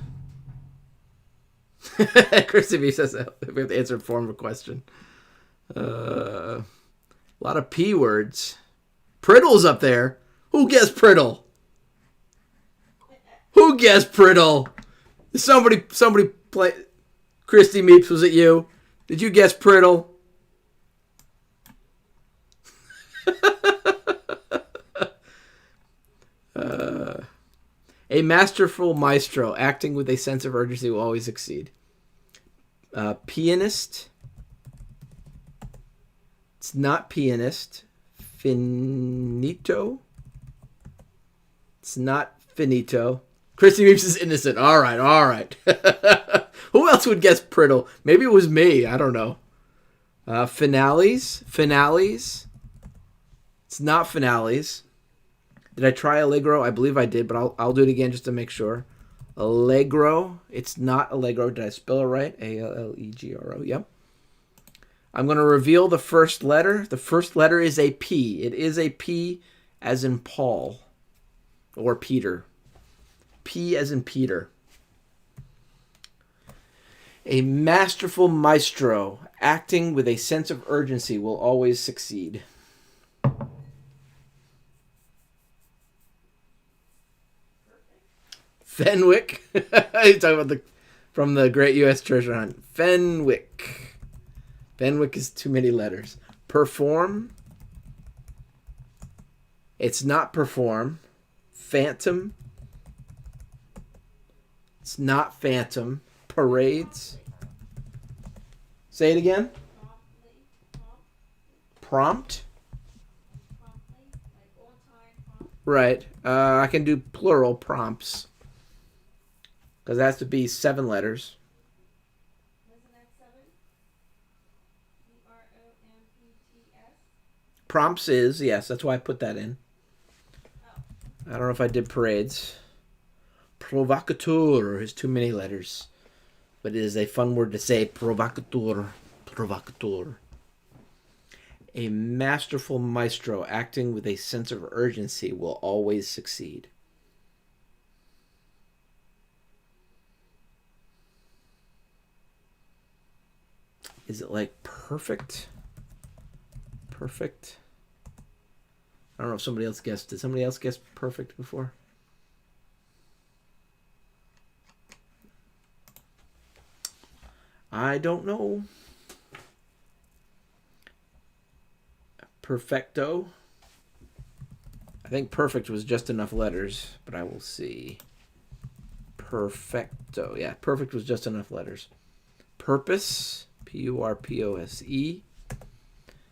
Christy B says that we have to answer form of a question. A lot of P words. Priddle's up there. Who guessed Priddle? Who guessed Priddle? Somebody play. Christy Meeps, was it you? Did you guess Priddle? A masterful maestro acting with a sense of urgency will always succeed. Pianist. It's not pianist. Finito. It's not finito. Christy Reeves is innocent. All right. Who else would guess Priddle? Maybe it was me. I don't know. Finales. It's not finales. Did I try Allegro? I believe I did, but I'll do it again just to make sure. Allegro. It's not Allegro. Did I spell it right? Allegro. Yep. I'm going to reveal the first letter. The first letter is a P. It is a P as in Paul or Peter. P as in Peter. A masterful maestro acting with a sense of urgency will always succeed. Fenwick. He's talking about from the Great U.S. Treasure Hunt. Fenwick. Fenwick is too many letters. Perform. It's not perform. Phantom. It's not phantom. Parades. Say it again. Prompt. Right. I can do plural prompts. Because it has to be 7 letters. Isn't that 7? Prompts? Prompts is, yes, that's why I put that in. Oh. I don't know if I did parades. Provocateur is too many letters. But it is a fun word to say. Provocateur. Provocateur. A masterful maestro acting with a sense of urgency will always succeed. Is it like perfect? Perfect? I don't know if somebody else guessed. Did somebody else guess perfect before? I don't know. Perfecto. I think perfect was just enough letters, but I will see. Perfecto. Yeah, perfect was just enough letters. Purpose. Purpose.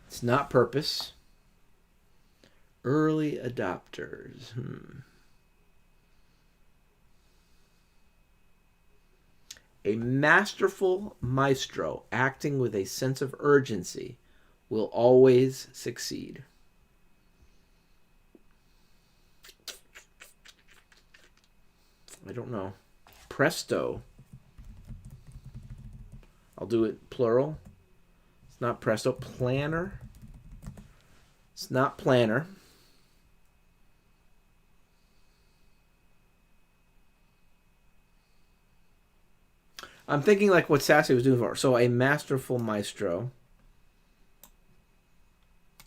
It's not purpose. Early adopters. A masterful maestro acting with a sense of urgency will always succeed. I don't know. Presto. I'll do it plural. It's not presto. Planner. It's not planner. I'm thinking like what Sassy was doing for. So a masterful maestro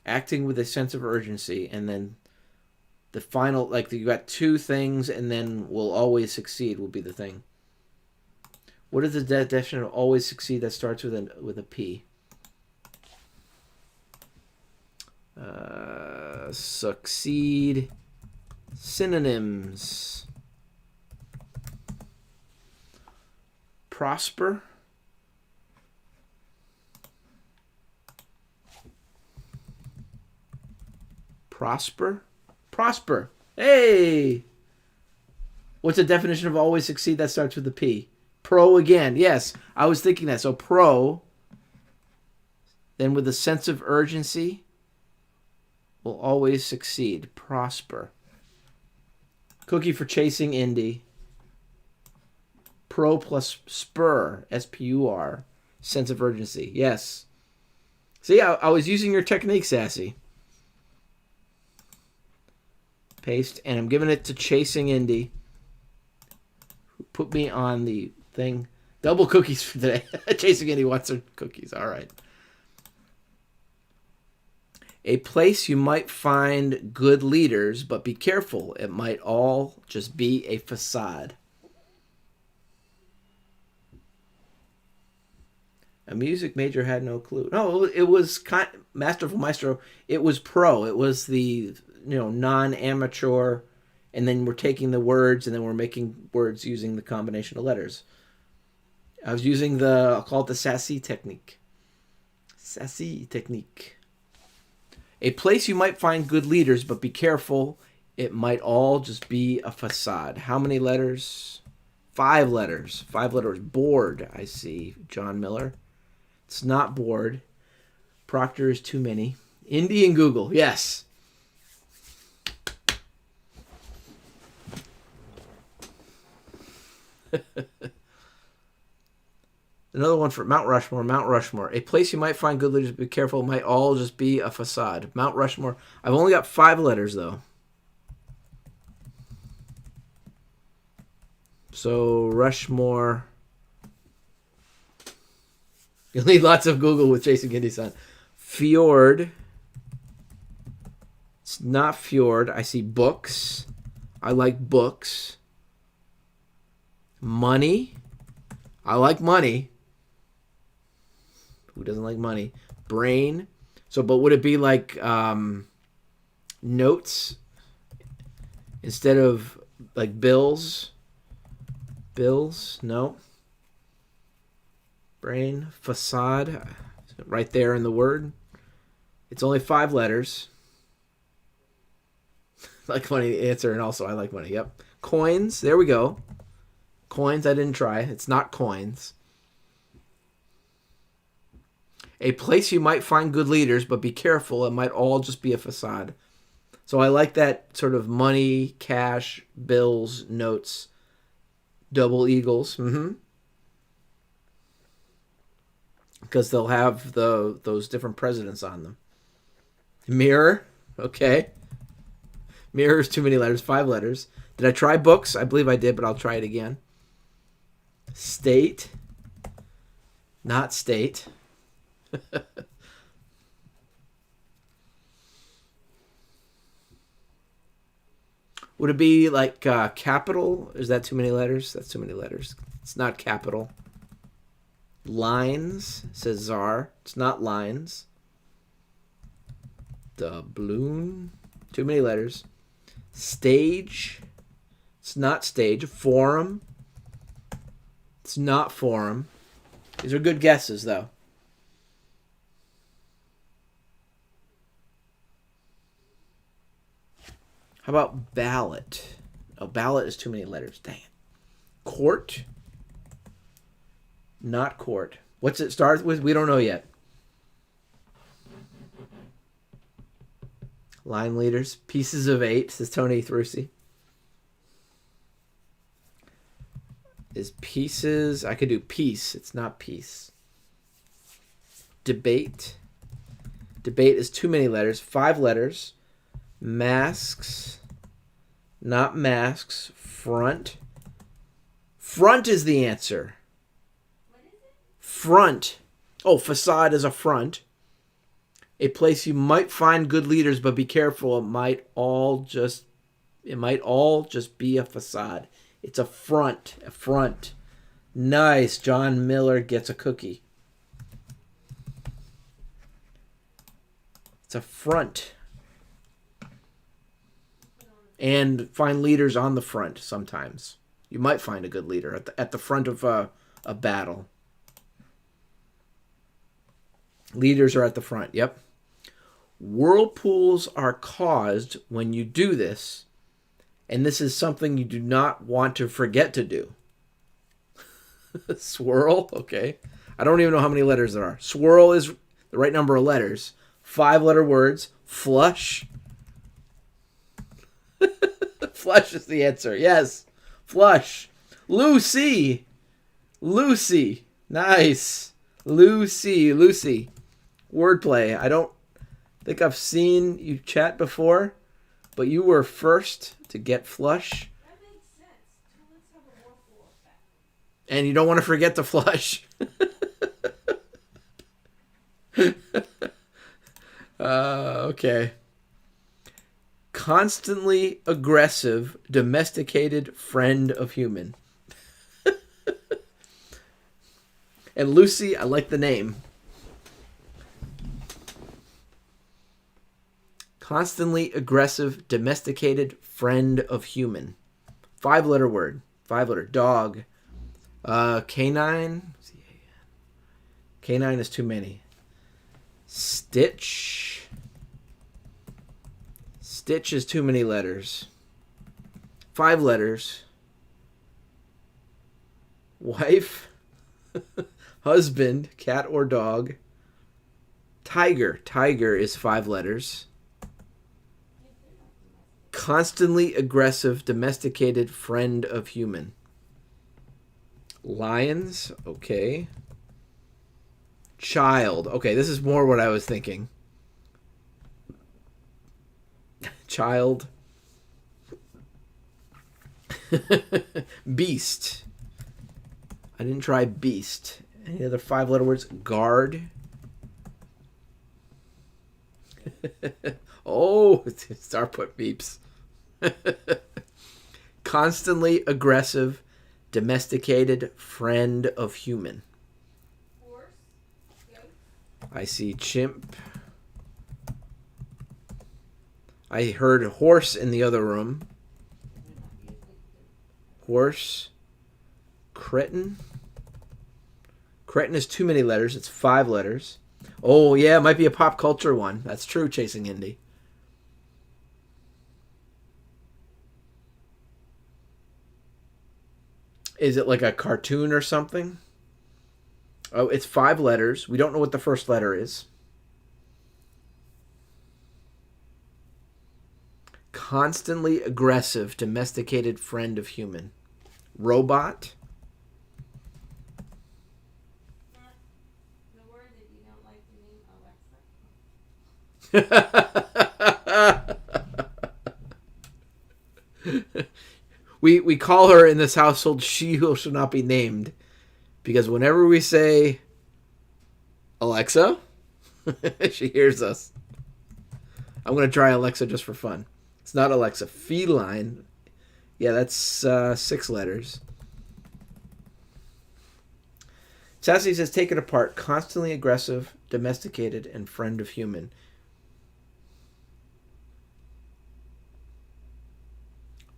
acting with a sense of urgency, and then the final, like you got 2 things, and then will always succeed will be the thing. What is the definition of always succeed that starts with a P? Succeed. Synonyms. Prosper. Prosper. Prosper. Hey! What's the definition of always succeed that starts with a P? Pro again. Yes, I was thinking that. So pro, then with a sense of urgency, will always succeed. Prosper. Cookie for chasing Indy. Pro plus spur. S-P-U-R. Sense of urgency. Yes. See, I was using your technique, Sassy. Paste. And I'm giving it to chasing Indy. Put me on the thing. Double cookies for today. Chasing Indy wants her cookies. All right. A place you might find good leaders, but be careful. It might all just be a facade. A music major had no clue. No, it was masterful maestro. It was pro. It was the non-amateur, and then we're taking the words and then we're making words using the combination of letters. I was using I'll call it the Sassy technique. Sassy technique. A place you might find good leaders, but be careful. It might all just be a facade. How many letters? 5 letters. 5 letters. Bored, I see. John Miller. It's not bored. Proctor is too many. Indy and Google. Yes. Another one for Mount Rushmore. Mount Rushmore. A place you might find good leaders, but be careful. It might all just be a facade. Mount Rushmore. I've only got 5 letters, though. So, Rushmore. You'll need lots of Google with Jason Kindy's son. Fjord. It's not fjord. I see books. I like books. Money. I like money. Who doesn't like money? Brain. So, but would it be like notes instead of like bills? Bills? No. Brain. Facade. Right there in the word. It's only 5 letters. Like money, answer, and also I like money. Yep. Coins. There we go. Coins, I didn't try. It's not coins. A place you might find good leaders, but be careful. It might all just be a facade. So I like that sort of money, cash, bills, notes, double eagles. Because they'll have those different presidents on them. Mirror. Okay. Mirror is too many letters. 5 letters. Did I try books? I believe I did, but I'll try it again. State. Not state. Would it be like capital? Is that too many letters? That's too many letters. It's not capital. Lines, says czar. It's not lines. Doubloon. Too many letters. Stage. It's not stage. Forum. It's not forum. These are good guesses, though. How about ballot? Oh, ballot is too many letters. Dang it. Court. Not court. What's it start with? We don't know yet. Line leaders. Pieces of 8, says Tony Thrusi. Is pieces. I could do piece. It's not piece. Debate. Debate is too many letters. 5 letters. Masks. Not masks. Front. Front is the answer. What is it? Front. Oh, facade is a front. A place you might find good leaders, but be careful. It might all just be a facade. It's a front. A front. Nice. John Miller gets a cookie. It's a front. And find leaders on the front sometimes. You might find a good leader at the front of a battle. Leaders are at the front. Yep. Whirlpools are caused when you do this, and this is something you do not want to forget to do. Swirl, okay. I don't even know how many letters there are. Swirl is the right number of letters. 5-letter words. Flush. Flush is the answer. Yes. Flush. Lucy. Lucy. Nice. Lucy. Wordplay. I don't think I've seen you chat before, but you were first to get flush. That makes sense. Let's have a whirlpool effect. And you don't want to forget to flush. Okay. Constantly aggressive, domesticated friend of human. And Lucy, I like the name. Constantly aggressive, domesticated friend of human. 5-letter word. 5-letter. Dog. Canine. Canine is too many. Stitch. Stitch is too many letters. 5 letters. Wife. Husband. Cat or dog. Tiger. Tiger is 5 letters. Constantly aggressive, domesticated friend of human. Lions. Okay. Child. Okay, this is more what I was thinking. Child. Beast. I didn't try beast. Any other 5-letter words? Guard. Oh, start put beeps. Constantly aggressive, domesticated, friend of human. Horse. Goat. I see chimp. I heard horse in the other room. Horse. Cretin. Cretin is too many letters. It's 5 letters. Oh, yeah, it might be a pop culture one. That's true, Chasing Indy. Is it like a cartoon or something? Oh, it's 5 letters. We don't know what the first letter is. Constantly aggressive, domesticated friend of human. Robot. The word that you don't like to name, Alexa. We call her in this household she who shall not be named, because whenever we say Alexa, she hears us. I'm going to try Alexa just for fun. It's not Alexa. Feline. Yeah, that's 6 letters. Sassy says, take it apart. Constantly aggressive, domesticated, and friend of human.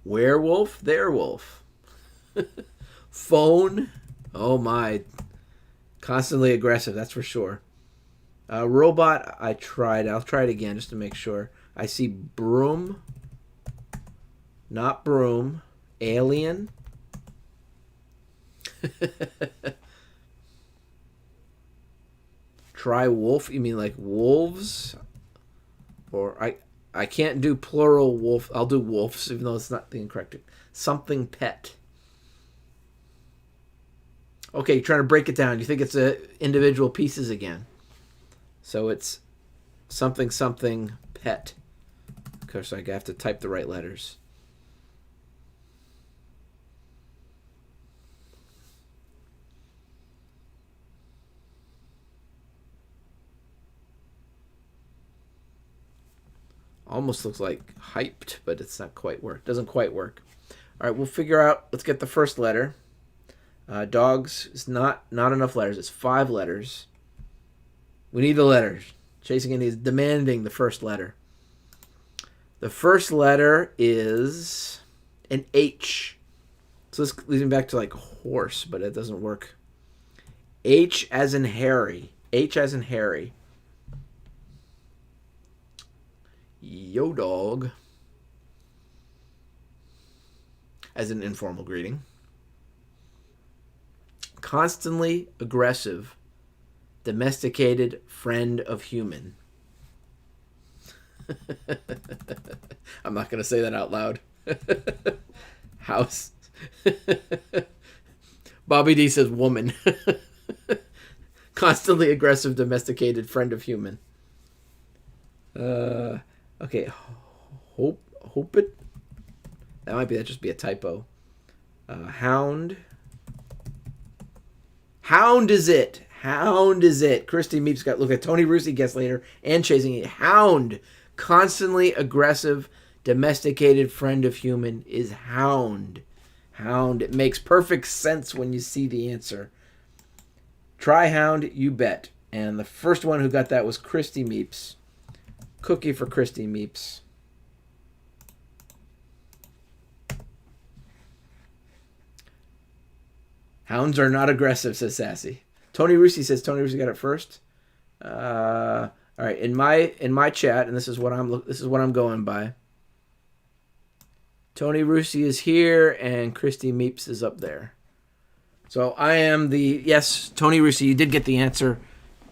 Werewolf, their wolf. Phone. Oh my. Constantly aggressive, that's for sure. Robot, I tried. I'll try it again just to make sure. I see broom. Not broom. Alien. Try wolf. You mean like wolves? Or I can't do plural wolf. I'll do wolves, even though it's not the incorrect. Something pet. Okay, you're trying to break it down. You think it's individual pieces again. So it's something pet. Of course, I have to type the right letters. Almost looks like hyped, but it's not quite work. Doesn't quite work. All right, we'll figure out. Let's get the first letter. Dogs is not enough letters. It's 5 letters. We need the letters. Chasing Indy is demanding the first letter. The first letter is an H. So this leads me back to like horse, but it doesn't work. H as in Harry. H as in Harry. Yo dog. As an informal greeting. Constantly aggressive, domesticated friend of human. I'm not going to say that out loud. House. Bobby D says woman. Constantly aggressive, domesticated friend of human. Okay. Hope it. That might just be a typo. Hound. Hound is it. Hound is it. Christy Meeps got look at Tony Rusi guest later and Chasing it. Hound. Constantly aggressive, domesticated friend of human is hound. Hound. It makes perfect sense when you see the answer. Try hound, you bet. And the first one who got that was Christy Meeps. Cookie for Christy Meeps. Hounds are not aggressive, says Sassy. Tony Rusi says Tony Rusi got it first. All right, in my chat, and this is what I'm going by. Tony Rusi is here, and Christy Meeps is up there. So I am yes, Tony Rusi, you did get the answer,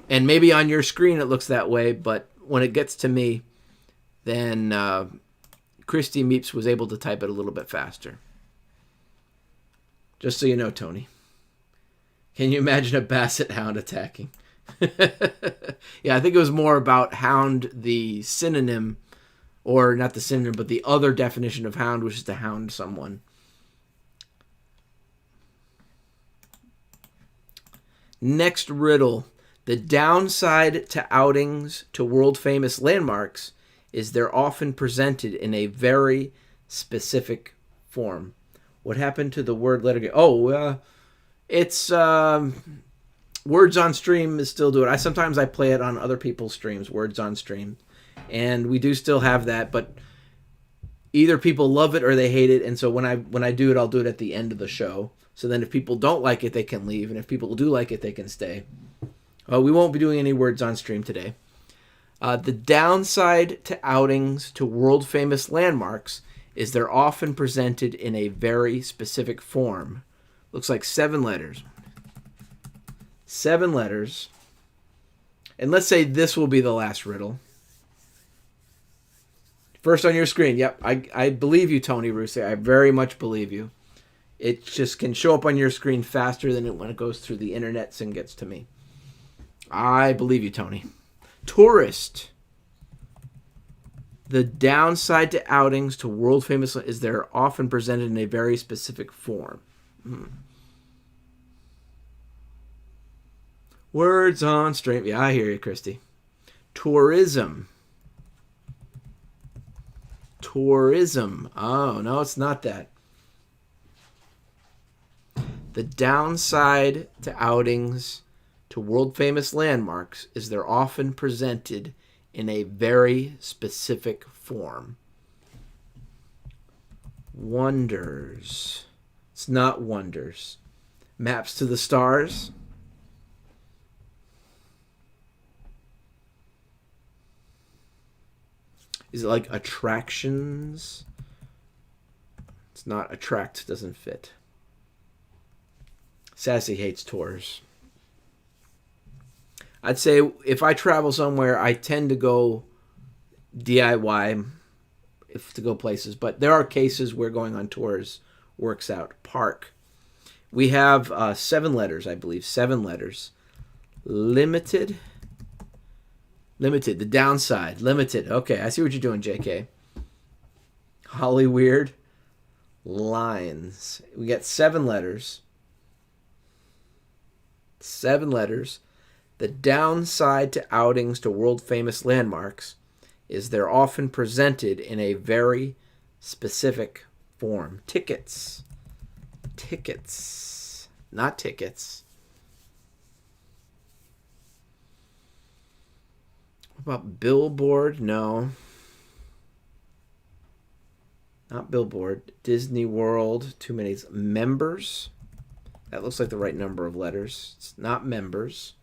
and maybe on your screen it looks that way, but when it gets to me, then Christy Meeps was able to type it a little bit faster. Just so you know, Tony. Can you imagine a basset hound attacking? Yeah, I think it was more about hound, the synonym, or not the synonym, but the other definition of hound, which is to hound someone. Next riddle. The downside to outings to world-famous landmarks is they're often presented in a very specific form. What happened to the word letter? It's Words on Stream is still doing it. Sometimes I play it on other people's streams, Words on Stream, and we do still have that. But either people love it or they hate it, and so when I do it, I'll do it at the end of the show. So then if people don't like it, they can leave, and if people do like it, they can stay. We won't be doing any Words on Stream today. The downside to outings to world-famous landmarks is they're often presented in a very specific form. Looks like 7 letters. 7 letters. And let's say this will be the last riddle. First on your screen. Yep, I believe you, Tony Russe. I very much believe you. It just can show up on your screen faster than when it goes through the internet and gets to me. I believe you, Tony. Tourist. The downside to outings to world-famous is they're often presented in a very specific form. Words on Stream. Yeah, I hear you, Christy. Tourism. Tourism. Oh, no, it's not that. The downside to outings to world-famous landmarks is they're often presented in a very specific form. Wonders. It's not wonders. Maps to the stars. Is it like attractions? It's not attract, doesn't fit. Sassy hates tours. I'd say if I travel somewhere, I tend to go DIY to go places. But there are cases where going on tours works out. Park. We have 7 letters, I believe. 7 letters. Limited. Limited. The downside. Limited. Okay, I see what you're doing, JK. Holly Weird. Lines. We got 7 letters. 7 letters. The downside to outings to world-famous landmarks is they're often presented in a very specific form. Tickets. Tickets. Not tickets. What about billboard? No. Not billboard. Disney World. Too many. Members. That looks like the right number of letters. It's not members.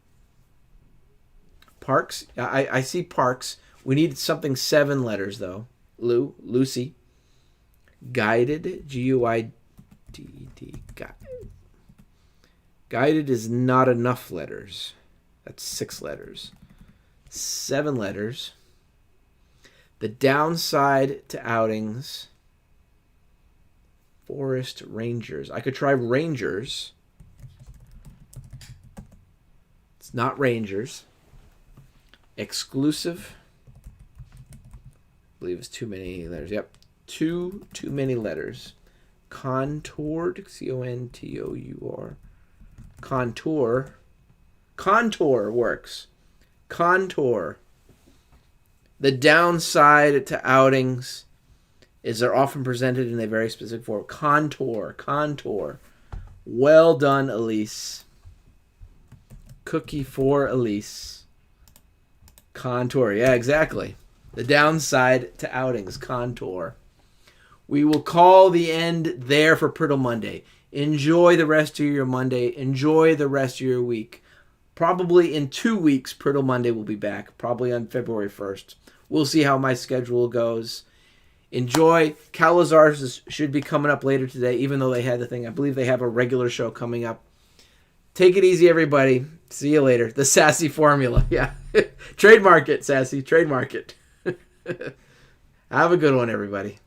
Parks. I see parks. We need something 7 letters, though. Lucy. Guided. Guided. Guided is not enough letters. That's 6 letters. 7 letters. The downside to outings. Forest Rangers. I could try Rangers. It's not Rangers. Exclusive. I believe it's too many letters. Yep. Too many letters. Contoured. C-O-N-T-O-U-R. Contour. Contour works. Contour. The downside to outings is they're often presented in a very specific form. Contour. Contour. Well done, Elise. Cookie for Elise. Contour. Yeah, exactly. The downside to outings. Contour. We will call the end there for Priddle Monday. Enjoy the rest of your Monday. Enjoy the rest of your week. Probably in 2 weeks, Priddle Monday will be back. Probably on February 1st. We'll see how my schedule goes. Enjoy. Calazars should be coming up later today, even though they had the thing. I believe they have a regular show coming up. Take it easy, everybody. See you later. The Sassy formula. Yeah. Trademark it, Sassy. Trademark it. Have a good one, everybody.